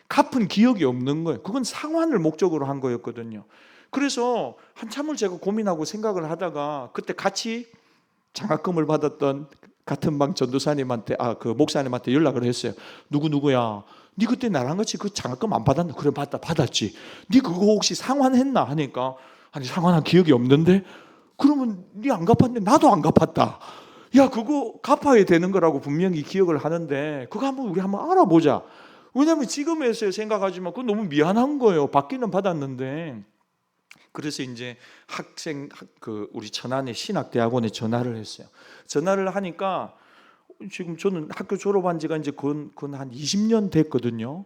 갚은 기억이 없는 거예요. 그건 상환을 목적으로 한 거였거든요. 그래서 한참을 제가 고민하고 생각을 하다가 그때 같이 장학금을 받았던 같은 방 전도사님한테, 그 목사님한테 연락을 했어요. 누구야, 네 그때 나랑 같이 그 장학금 안 받았나? 그래, 받았지. 네 그거 혹시 상환했나? 하니까 아니, 상환한 기억이 없는데. 그러면 네 안 갚았는데 나도 안 갚았다. 야, 그거 갚아야 되는 거라고 분명히 기억을 하는데 그거 우리 한번 알아보자. 왜냐하면 지금에서 생각하지만 그건 너무 미안한 거예요. 받기는 받았는데. 그래서 이제 우리 천안의 신학대학원에 전화를 했어요. 전화를 하니까 지금 저는 학교 졸업한 지가 이제 한 20년 됐거든요.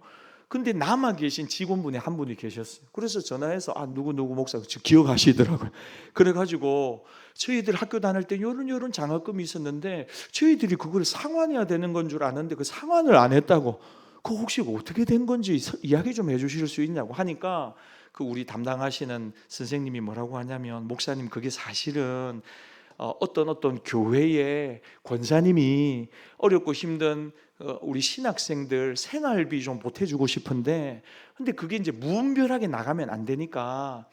근데 남아 계신 직원분이 한 분이 계셨어요. 그래서 전화해서 누구 목사 기억하시더라고요. 그래가지고 저희들 학교 다닐 때 요런 장학금이 있었는데 저희들이 그걸 상환해야 되는 건 줄 아는데 그 상환을 안 했다고. 그거 혹시 어떻게 된 건지 이야기 좀 해주실 수 있냐고 하니까 그 우리 담당하시는 선생님이 뭐라고 하냐면, 목사님 그게 사실은 어떤 교회의 권사님이 어렵고 힘든 우리 신학생들 생활비 좀 보태주고 싶은데, 근데 그게 이제 무분별하게 나가면 안 되니까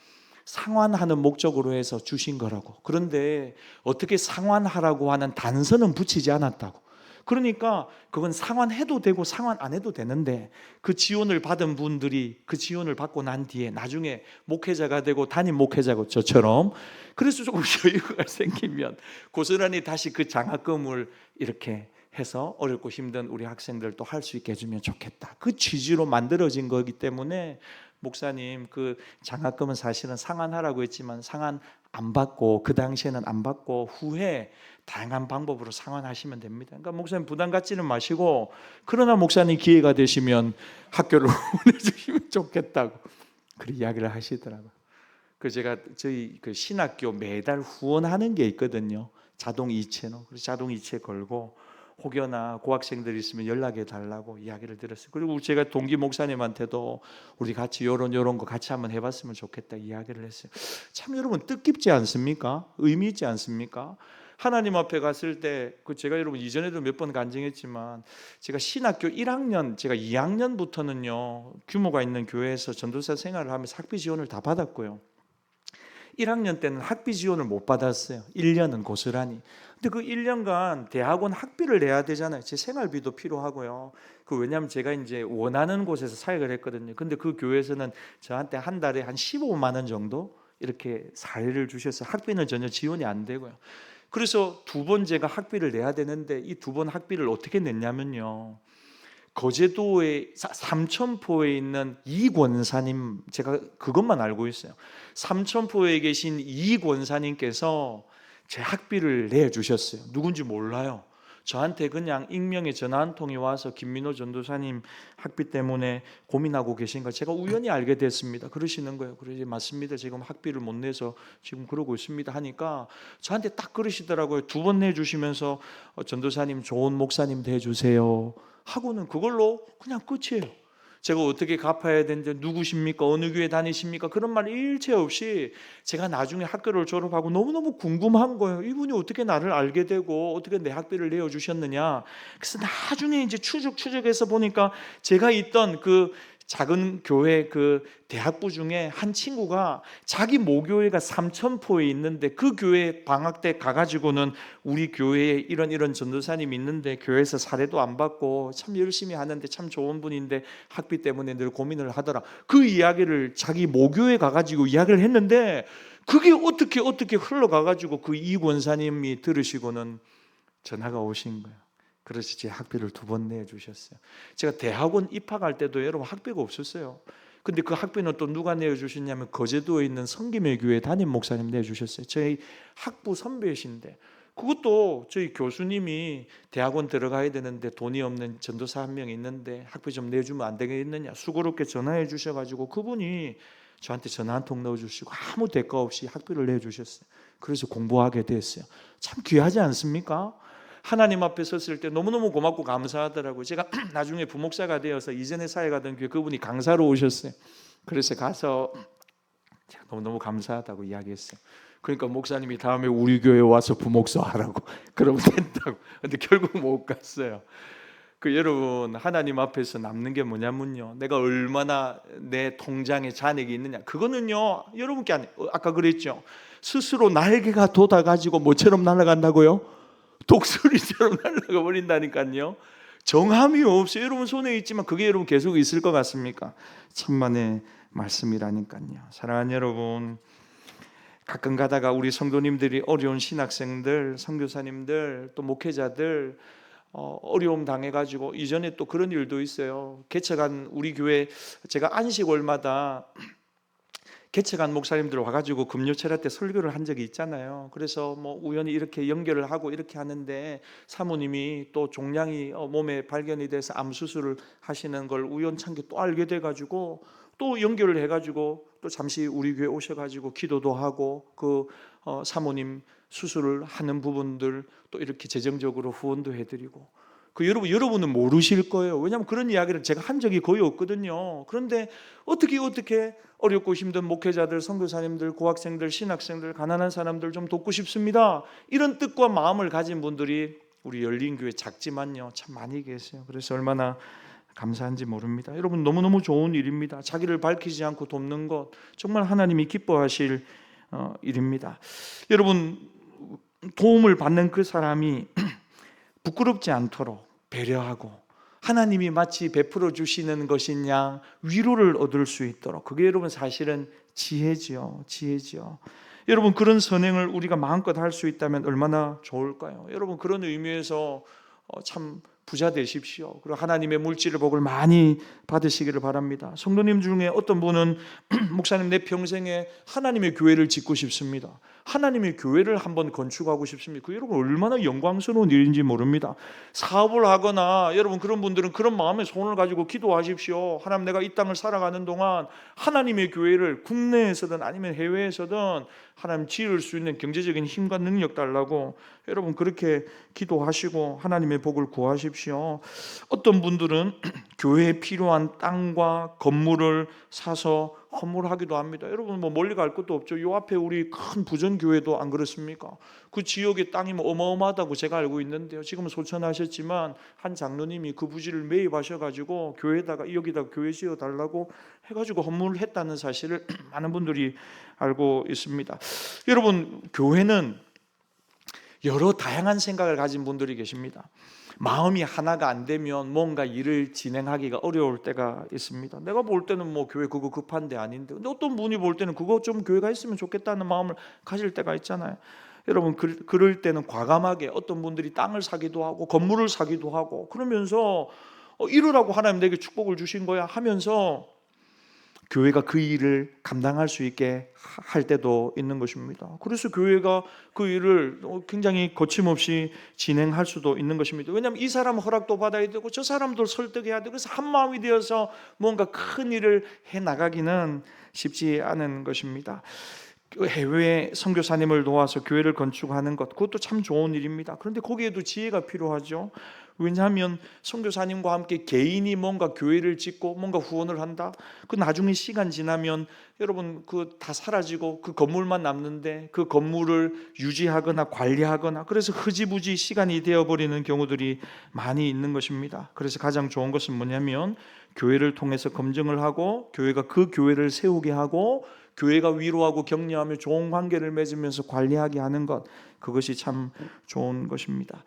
상환하는 목적으로 해서 주신 거라고. 그런데 어떻게 상환하라고 하는 단서는 붙이지 않았다고. 그러니까 그건 상환해도 되고 상환 안 해도 되는데, 그 지원을 받은 분들이 그 지원을 받고 난 뒤에 나중에 목회자가 되고 담임 목회자고 저처럼, 그래서 조금 여유가 생기면 고스란히 다시 그 장학금을 이렇게 해서 어렵고 힘든 우리 학생들도 할 수 있게 해주면 좋겠다. 그 취지로 만들어진 거기 때문에 목사님 그 장학금은 사실은 상환하라고 했지만 상환 안 받고, 그 당시에는 안 받고 후에 다양한 방법으로 상환하시면 됩니다. 그러니까 목사님 부담 갖지는 마시고, 그러나 목사님 기회가 되시면 학교를 후원해 주시면 좋겠다고 그렇게 이야기를 하시더라고요. 제가 저희 그 신학교 매달 후원하는 게 있거든요. 자동 이체로. 그래서 자동 이체 걸고 혹여나 고학생들 있으면 연락해 달라고 이야기를 드렸어요. 그리고 제가 동기 목사님한테도 우리 같이 요런 거 같이 한번 해봤으면 좋겠다 이야기를 했어요. 참 여러분 뜻깊지 않습니까? 의미 있지 않습니까? 하나님 앞에 갔을 때 제가 여러분 이전에도 몇 번 간증했지만 제가 신학교 1학년 제가 2학년부터는요 규모가 있는 교회에서 전도사 생활을 하면서 학비 지원을 다 받았고요. 1학년 때는 학비 지원을 못 받았어요. 1년은 고스란히. 근데 그 1년간 대학원 학비를 내야 되잖아요. 제 생활비도 필요하고요. 왜냐하면 제가 이제 원하는 곳에서 사역을 했거든요. 근데 그 교회에서는 저한테 한 달에 한 15만 원 정도 이렇게 사례를 주셔서 학비는 전혀 지원이 안 되고요. 그래서 2번 제가 학비를 내야 되는데 이 2번 학비를 어떻게 냈냐면요. 거제도의 삼천포에 있는 이 권사님, 제가 그것만 알고 있어요. 삼천포에 계신 이 권사님께서 제 학비를 내주셨어요. 누군지 몰라요. 저한테 그냥 익명의 전화 한 통이 와서 김민호 전도사님 학비 때문에 고민하고 계신 거 제가 우연히 알게 됐습니다. 그러시는 거예요. 그러지 맞습니다. 지금 학비를 못 내서 지금 그러고 있습니다 하니까 저한테 딱 그러시더라고요. 2번 내주시면서 전도사님 좋은 목사님 돼주세요 하고는 그걸로 그냥 끝이에요. 제가 어떻게 갚아야 되는데 누구십니까? 어느 교회 다니십니까? 그런 말 일체 없이 제가 나중에 학교를 졸업하고 너무너무 궁금한 거예요. 이분이 어떻게 나를 알게 되고 어떻게 내 학비를 내어주셨느냐. 그래서 나중에 이제 추적해서 보니까 제가 있던 그 작은 교회 그 대학부 중에 한 친구가 자기 모교회가 삼천포에 있는데 그 교회 방학 때 가가지고는 우리 교회에 이런 전도사님이 있는데 교회에서 사례도 안 받고 참 열심히 하는데 참 좋은 분인데 학비 때문에 늘 고민을 하더라. 그 이야기를 자기 모교회 가가지고 이야기를 했는데 그게 어떻게 흘러가가지고 그 이 권사님이 들으시고는 전화가 오신 거예요. 그래서 제 학비를 2번 내주셨어요. 제가 대학원 입학할 때도 여러분 학비가 없었어요. 근데 그 학비는 또 누가 내주셨냐면 거제도에 있는 성김의 교회 담임 목사님 내주셨어요. 저희 학부 선배이신데 그것도 저희 교수님이 대학원 들어가야 되는데 돈이 없는 전도사 한 명 있는데 학비 좀 내주면 안 되겠느냐 수고롭게 전화해 주셔가지고 그분이 저한테 전화 한 통 넣어주시고 아무 대가 없이 학비를 내주셨어요. 그래서 공부하게 됐어요. 참 귀하지 않습니까? 하나님 앞에 섰을 때 너무너무 고맙고 감사하더라고요. 제가 나중에 부목사가 되어서 이전에 사역하던 교회 그분이 강사로 오셨어요. 그래서 가서 제가 너무너무 감사하다고 이야기했어요. 그러니까 목사님이 다음에 우리 교회에 와서 부목사 하라고 그러면 된다고. 근데 결국 못 갔어요. 여러분 하나님 앞에서 남는 게 뭐냐면요, 내가 얼마나 내 통장에 잔액이 있느냐 그거는요 여러분께 아까 그랬죠. 스스로 날개가 돋아가지고 뭐처럼 날아간다고요? 독수리처럼 날아가 버린다니까요. 정함이 없어요. 여러분 손에 있지만 그게 여러분 계속 있을 것 같습니까? 천만의 말씀이라니까요. 사랑하는 여러분, 가끔 가다가 우리 성도님들이 어려운 신학생들, 선교사님들, 또 목회자들 어려움 당해가지고 이전에 또 그런 일도 있어요. 개척한 우리 교회 제가 안식월마다 개척한 목사님들 와가지고 금요철야 때 설교를 한 적이 있잖아요. 그래서 뭐 우연히 이렇게 연결을 하고 이렇게 하는데 사모님이 또 종양이 몸에 발견이 돼서 암 수술을 하시는 걸 우연찮게 또 알게 돼가지고 또 연결을 해가지고 또 잠시 우리 교회 오셔가지고 기도도 하고 그 사모님 수술을 하는 부분들 또 이렇게 재정적으로 후원도 해드리고 여러분은 모르실 거예요. 왜냐하면 그런 이야기를 제가 한 적이 거의 없거든요. 그런데 어떻게 어렵고 힘든 목회자들, 선교사님들, 고학생들, 신학생들, 가난한 사람들 좀 돕고 싶습니다. 이런 뜻과 마음을 가진 분들이 우리 열린교회 작지만요 참 많이 계세요. 그래서 얼마나 감사한지 모릅니다. 여러분 너무너무 좋은 일입니다. 자기를 밝히지 않고 돕는 것 정말 하나님이 기뻐하실 일입니다. 여러분 도움을 받는 그 사람이 부끄럽지 않도록 배려하고 하나님이 마치 베풀어 주시는 것인 양 위로를 얻을 수 있도록 그게 여러분 사실은 지혜지요. 여러분 그런 선행을 우리가 마음껏 할 수 있다면 얼마나 좋을까요? 여러분 그런 의미에서 참 부자 되십시오. 그리고 하나님의 물질의 복을 많이 받으시기를 바랍니다. 성도님 중에 어떤 분은 목사님, 내 평생에 하나님의 교회를 짓고 싶습니다. 하나님의 교회를 한번 건축하고 싶습니다. 그 여러분 얼마나 영광스러운 일인지 모릅니다. 사업을 하거나 여러분 그런 분들은 그런 마음의 소원을 가지고 기도하십시오. 하나님, 내가 이 땅을 살아가는 동안 하나님의 교회를 국내에서든 아니면 해외에서든 하나님 지을 수 있는 경제적인 힘과 능력 달라고 여러분 그렇게 기도하시고 하나님의 복을 구하십시오. 어떤 분들은 교회에 필요한 땅과 건물을 사서 헌물하기도 합니다. 여러분 뭐 멀리 갈 것도 없죠. 요 앞에 우리 큰 부전교회도 안 그렇습니까? 그 지역의 땅이 뭐 어마어마하다고 제가 알고 있는데요. 지금은 소천하셨지만 한 장로님이 그 부지를 매입하셔가지고 교회에다가 여기다 교회 지어 달라고 해가지고 헌물을 했다는 사실을 많은 분들이 알고 있습니다. 여러분 교회는 여러 다양한 생각을 가진 분들이 계십니다. 마음이 하나가 안 되면 뭔가 일을 진행하기가 어려울 때가 있습니다. 내가 볼 때는 뭐 교회 그거 급한데 아닌데, 근데 어떤 분이 볼 때는 그거 좀 교회가 있으면 좋겠다는 마음을 가질 때가 있잖아요. 여러분 그럴 때는 과감하게 어떤 분들이 땅을 사기도 하고 건물을 사기도 하고 그러면서 이러라고 하나님 내게 축복을 주신 거야 하면서 교회가 그 일을 감당할 수 있게 할 때도 있는 것입니다. 그래서 교회가 그 일을 굉장히 거침없이 진행할 수도 있는 것입니다. 왜냐하면 이 사람 허락도 받아야 되고 저 사람도 설득해야 되고, 그래서 한 마음이 되어서 뭔가 큰 일을 해나가기는 쉽지 않은 것입니다. 해외 선교사님을 도와서 교회를 건축하는 것, 그것도 참 좋은 일입니다. 그런데 거기에도 지혜가 필요하죠. 왜냐하면 선교사님과 함께 개인이 뭔가 교회를 짓고 뭔가 후원을 한다, 그 나중에 시간 지나면 여러분 그 다 사라지고 그 건물만 남는데 그 건물을 유지하거나 관리하거나, 그래서 흐지부지 시간이 되어버리는 경우들이 많이 있는 것입니다. 그래서 가장 좋은 것은 뭐냐면 교회를 통해서 검증을 하고 교회가 그 교회를 세우게 하고 교회가 위로하고 격려하며 좋은 관계를 맺으면서 관리하게 하는 것, 그것이 참 좋은 것입니다.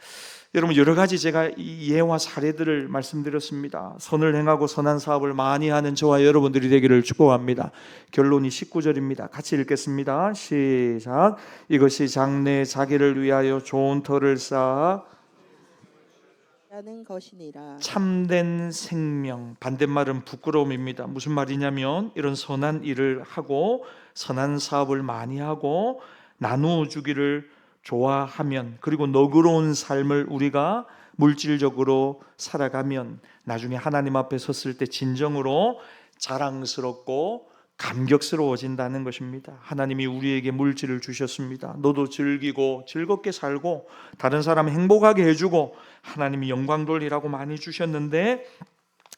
여러분 여러 가지 제가 이 예와 사례들을 말씀드렸습니다. 선을 행하고 선한 사업을 많이 하는 저와 여러분들이 되기를 축복합니다. 결론이 19절입니다. 같이 읽겠습니다. 시작. 이것이 장래에 자기를 위하여 좋은 터를 쌓아 하는 것이니라. 참된 생명, 반대말은 부끄러움입니다. 무슨 말이냐면 이런 선한 일을 하고 선한 사업을 많이 하고 나누어 주기를 좋아하면, 그리고 너그러운 삶을 우리가 물질적으로 살아가면 나중에 하나님 앞에 섰을 때 진정으로 자랑스럽고 감격스러워진다는 것입니다. 하나님이 우리에게 물질을 주셨습니다. 너도 즐기고 즐겁게 살고 다른 사람 행복하게 해주고 하나님이 영광 돌리라고 많이 주셨는데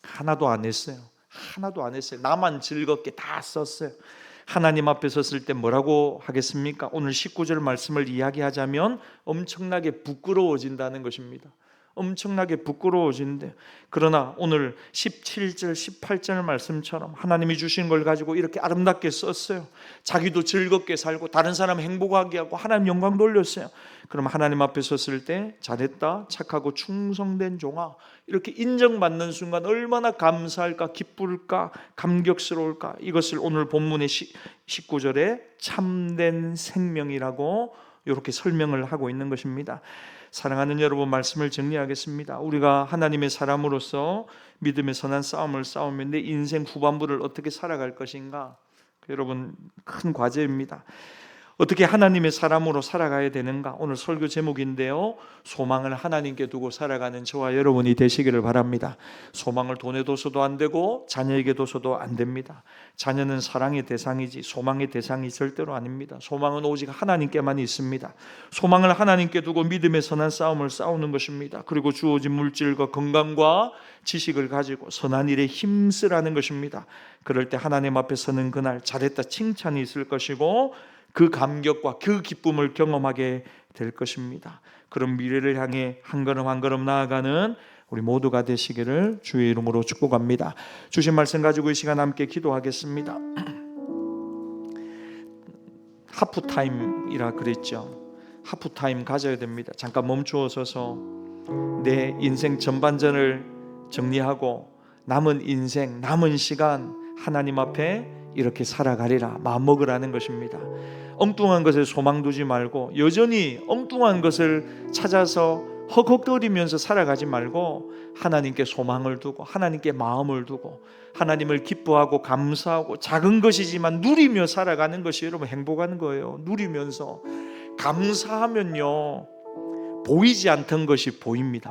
하나도 안 했어요. 하나도 안 했어요. 나만 즐겁게 다 썼어요. 하나님 앞에 섰을 때 뭐라고 하겠습니까? 오늘 19절 말씀을 이야기하자면 엄청나게 부끄러워진다는 것입니다. 엄청나게 부끄러워진대. 그러나 오늘 17절 18절 말씀처럼 하나님이 주신 걸 가지고 이렇게 아름답게 썼어요. 자기도 즐겁게 살고 다른 사람 행복하게 하고 하나님 영광 돌렸어요. 그럼 하나님 앞에 섰을 때 잘했다, 착하고 충성된 종아, 이렇게 인정받는 순간 얼마나 감사할까, 기쁠까, 감격스러울까. 이것을 오늘 본문의 19절에 참된 생명이라고 이렇게 설명을 하고 있는 것입니다. 사랑하는 여러분, 말씀을 정리하겠습니다. 우리가 하나님의 사람으로서 믿음의 선한 싸움을 싸우면 내 인생 후반부를 어떻게 살아갈 것인가, 여러분 큰 과제입니다. 어떻게 하나님의 사람으로 살아가야 되는가, 오늘 설교 제목인데요, 소망을 하나님께 두고 살아가는 저와 여러분이 되시기를 바랍니다. 소망을 돈에 둬서도 안 되고 자녀에게 둬서도 안 됩니다. 자녀는 사랑의 대상이지 소망의 대상이 절대로 아닙니다. 소망은 오직 하나님께만 있습니다. 소망을 하나님께 두고 믿음의 선한 싸움을 싸우는 것입니다. 그리고 주어진 물질과 건강과 지식을 가지고 선한 일에 힘쓰라는 것입니다. 그럴 때 하나님 앞에 서는 그날 잘했다 칭찬이 있을 것이고 그 감격과 그 기쁨을 경험하게 될 것입니다. 그런 미래를 향해 한 걸음 한 걸음 나아가는 우리 모두가 되시기를 주의 이름으로 축복합니다. 주신 말씀 가지고 이 시간 함께 기도하겠습니다. 하프타임이라 그랬죠. 하프타임 가져야 됩니다. 잠깐 멈추어 서서 내 인생 전반전을 정리하고 남은 인생, 남은 시간 하나님 앞에 이렇게 살아가리라 마음먹으라는 것입니다. 엉뚱한 것에 소망 두지 말고 여전히 엉뚱한 것을 찾아서 헉헉거리면서 살아가지 말고 하나님께 소망을 두고 하나님께 마음을 두고 하나님을 기뻐하고 감사하고 작은 것이지만 누리며 살아가는 것이 여러분 행복한 거예요. 누리면서 감사하면요 보이지 않던 것이 보입니다.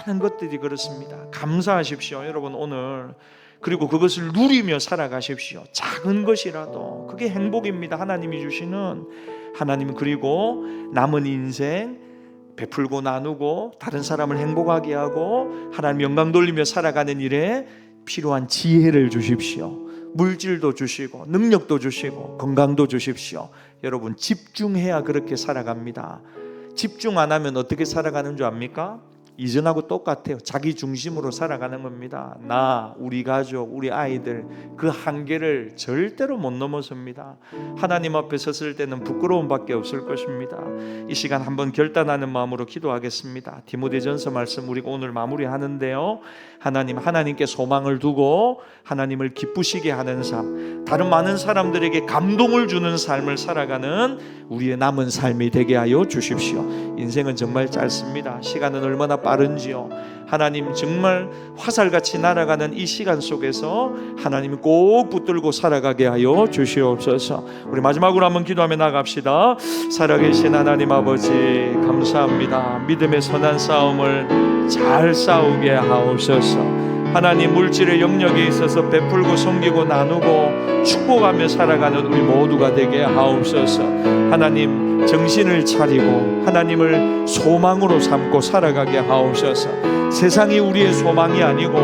많은 것들이 그렇습니다. 감사하십시오 여러분 오늘. 그리고 그것을 누리며 살아가십시오. 작은 것이라도 그게 행복입니다. 하나님이 주시는. 하나님 그리고 남은 인생 베풀고 나누고 다른 사람을 행복하게 하고 하나님 영광 돌리며 살아가는 일에 필요한 지혜를 주십시오. 물질도 주시고 능력도 주시고 건강도 주십시오. 여러분 집중해야 그렇게 살아갑니다. 집중 안 하면 어떻게 살아가는 줄 압니까? 이전하고 똑같아요. 자기 중심으로 살아가는 겁니다. 나, 우리 가족, 우리 아이들 그 한계를 절대로 못 넘어섭니다. 하나님 앞에 섰을 때는 부끄러움밖에 없을 것입니다. 이 시간 한번 결단하는 마음으로 기도하겠습니다. 디모데전서 말씀 우리가 오늘 마무리하는데요. 하나님께 소망을 두고 하나님을 기쁘시게 하는 삶, 다른 많은 사람들에게 감동을 주는 삶을 살아가는 우리의 남은 삶이 되게 하여 주십시오. 인생은 정말 짧습니다. 시간은 얼마나 빠른지요. 하나님 정말 화살같이 날아가는 이 시간 속에서 하나님 꼭 붙들고 살아가게 하여 주시옵소서. 우리 마지막으로 한번 기도하며 나갑시다. 살아계신 하나님 아버지 감사합니다. 믿음의 선한 싸움을 잘 싸우게 하옵소서. 하나님 물질의 영역에 있어서 베풀고 섬기고 나누고 축복하며 살아가는 우리 모두가 되게 하옵소서. 하나님 정신을 차리고 하나님을 소망으로 삼고 살아가게 하옵소서. 세상이 우리의 소망이 아니고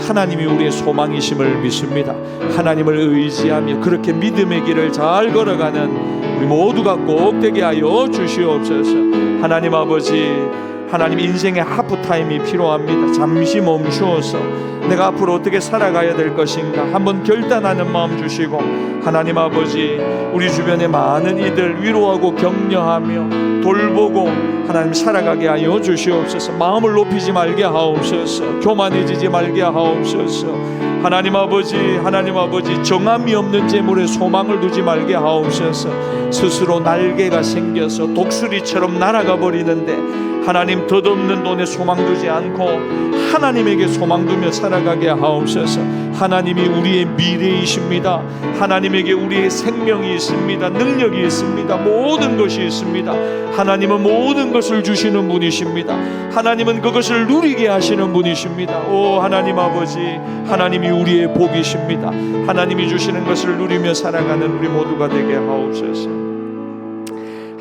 하나님이 우리의 소망이심을 믿습니다. 하나님을 의지하며 그렇게 믿음의 길을 잘 걸어가는 우리 모두가 꼭 되게 하여 주시옵소서. 하나님 아버지, 하나님 인생의 하프타임이 필요합니다. 잠시 멈추어서 내가 앞으로 어떻게 살아가야 될 것인가 한번 결단하는 마음 주시고, 하나님 아버지 우리 주변의 많은 이들 위로하고 격려하며 돌보고 하나님 살아가게 하여 주시옵소서. 마음을 높이지 말게 하옵소서. 교만해지지 말게 하옵소서. 하나님 아버지 정함이 없는 재물에 소망을 두지 말게 하옵소서. 스스로 날개가 생겨서 독수리처럼 날아가 버리는데 하나님 덧없는 돈에 소망 두지 않고 하나님에게 소망 두며 살아가게 하옵소서. 하나님이 우리의 미래이십니다. 하나님에게 우리의 생명이 있습니다. 능력이 있습니다. 모든 것이 있습니다. 하나님은 모든 것을 주시는 분이십니다. 하나님은 그것을 누리게 하시는 분이십니다. 오 하나님 아버지, 하나님이 우리의 복이십니다. 하나님이 주시는 것을 누리며 살아가는 우리 모두가 되게 하옵소서.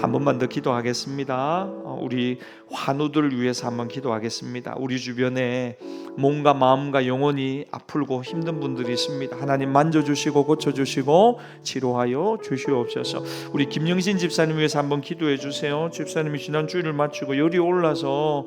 한 번만 더 기도하겠습니다. 우리 환우들 위해서 한번 기도하겠습니다. 우리 주변에 몸과 마음과 영혼이 아프고 힘든 분들이 있습니다. 하나님 만져주시고 고쳐주시고 치료하여 주시옵소서. 우리 김영신 집사님 위해서 한번 기도해 주세요. 집사님이 지난 주일을 마치고 열이 올라서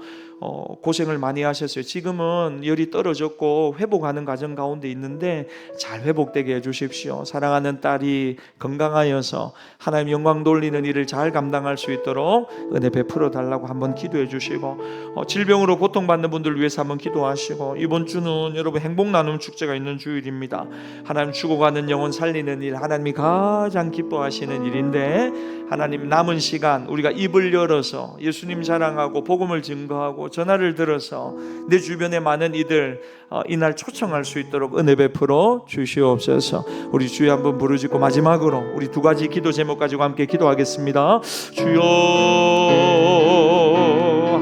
고생을 많이 하셨어요. 지금은 열이 떨어졌고 회복하는 과정 가운데 있는데 잘 회복되게 해주십시오. 사랑하는 딸이 건강하여서 하나님 영광 돌리는 일을 잘 감당할 수 있도록 은혜 베풀어 달라고 한번 기도해 주시고, 질병으로 고통받는 분들 위해서 한번 기도하시고, 이번 주는 여러분 행복 나눔 축제가 있는 주일입니다. 하나님 죽어가는 영혼 살리는 일 하나님이 가장 기뻐하시는 일인데, 하나님 남은 시간 우리가 입을 열어서 예수님 자랑하고 복음을 증거하고 전화를 들어서 내 주변에 많은 이들 이날 초청할 수 있도록 은혜 베풀어 주시옵소서. 우리 주여 한번 부르짖고 마지막으로 우리 두 가지 기도 제목 가지고 함께 기도하겠습니다. 주여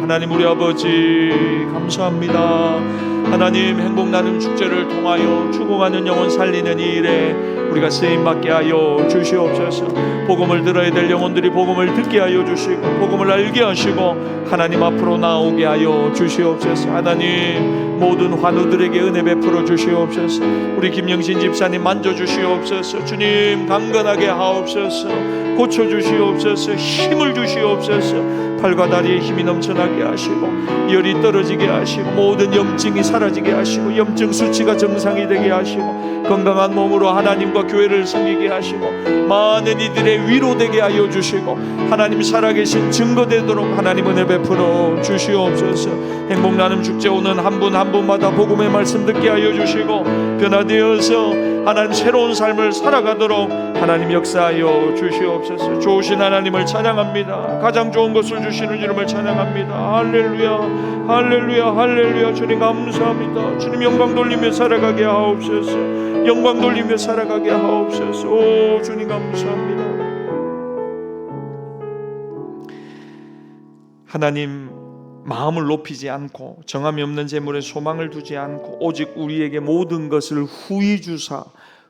하나님 우리 아버지 감사합니다. 하나님 행복 나눔 축제를 통하여 죽어가는 영혼 살리는 이 일에 우리가 쓰임받게 하여 주시옵소서. 복음을 들어야 될 영혼들이 복음을 듣게 하여 주시고 복음을 알게 하시고 하나님 앞으로 나오게 하여 주시옵소서. 하나님 모든 환우들에게 은혜 베풀어 주시옵소서. 우리 김영신 집사님 만져주시옵소서. 주님 강건하게 하옵소서. 고쳐주시옵소서. 힘을 주시옵소서. 팔과 다리에 힘이 넘쳐나게 하시고 열이 떨어지게 하시고 모든 염증이 사라지게 하시고 염증 수치가 정상이 되게 하시고 건강한 몸으로 하나님과 교회를 섬기게 하시고 많은 이들의 위로되게 하여 주시고 하나님 살아계신 증거되도록 하나님 은혜 베풀어 주시옵소서. 행복 나눔 축제 오는 한 분 한 분마다 복음의 말씀 듣게 하여 주시고 변화되어서 하나님 새로운 삶을 살아가도록 하나님 역사하여 주시옵소서. 좋으신 하나님을 찬양합니다. 가장 좋은 것을 주시는 이름을 찬양합니다. 할렐루야, 할렐루야, 할렐루야. 주님 감사합니다. 주님 영광 돌리며 살아가게 하옵소서. 영광 돌리며 살아가게 하옵소서. 오 주님 감사합니다. 하나님 마음을 높이지 않고 정함이 없는 재물에 소망을 두지 않고 오직 우리에게 모든 것을 후히 주사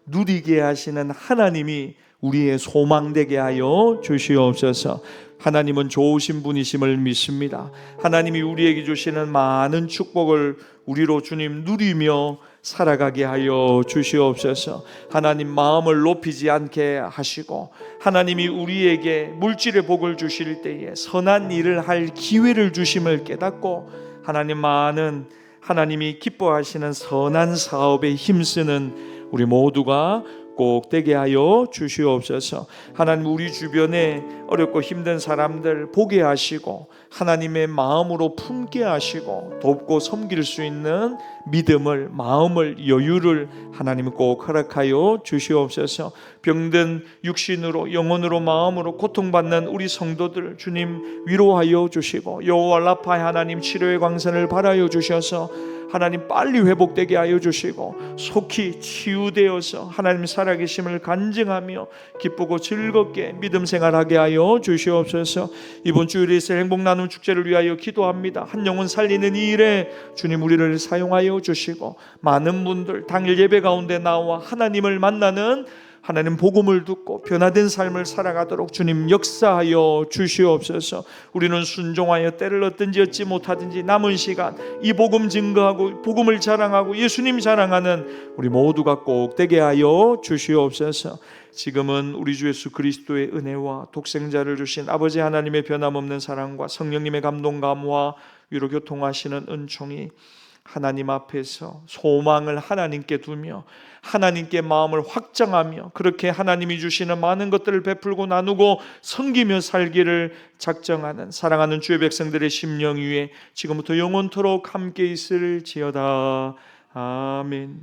누리게 하시는 하나님이 우리의 소망되게 하여 주시옵소서. 하나님은 좋으신 분이심을 믿습니다. 하나님이 우리에게 주시는 많은 축복을 우리로 주님 누리며 살아가게 하여 주시옵소서. 하나님 마음을 높이지 않게 하시고 하나님이 우리에게 물질의 복을 주실 때에 선한 일을 할 기회를 주심을 깨닫고 하나님 많은 하나님이 기뻐하시는 선한 사업에 힘쓰는 우리 모두가 꼭 되게 하여 주시옵소서. 하나님 우리 주변에 어렵고 힘든 사람들 보게 하시고 하나님의 마음으로 품게 하시고 돕고 섬길 수 있는 믿음을, 마음을, 여유를 하나님 꼭 허락하여 주시옵소서. 병든 육신으로 영혼으로 마음으로 고통받는 우리 성도들 주님 위로하여 주시고 여호와 라파의 하나님 치료의 광선을 발하여 주셔서 하나님 빨리 회복되게 하여 주시고 속히 치유되어서 하나님 살아계심을 간증하며 기쁘고 즐겁게 믿음 생활하게 하여 주시옵소서. 이번 주일에 있을 행복 나눔 축제를 위하여 기도합니다. 한 영혼 살리는 이 일에 주님 우리를 사용하여 주시고 많은 분들 당일 예배 가운데 나와 하나님을 만나는 하나님 복음을 듣고 변화된 삶을 살아가도록 주님 역사하여 주시옵소서. 우리는 순종하여 때를 얻든지 얻지 못하든지 남은 시간 이 복음 증거하고 복음을 자랑하고 예수님 자랑하는 우리 모두가 꼭 되게 하여 주시옵소서. 지금은 우리 주 예수 그리스도의 은혜와 독생자를 주신 아버지 하나님의 변함없는 사랑과 성령님의 감동 감화 위로 교통하시는 은총이 하나님 앞에서 소망을 하나님께 두며 하나님께 마음을 확장하며 그렇게 하나님이 주시는 많은 것들을 베풀고 나누고 섬기며 살기를 작정하는 사랑하는 주의 백성들의 심령 위에 지금부터 영원토록 함께 있을지어다. 아멘.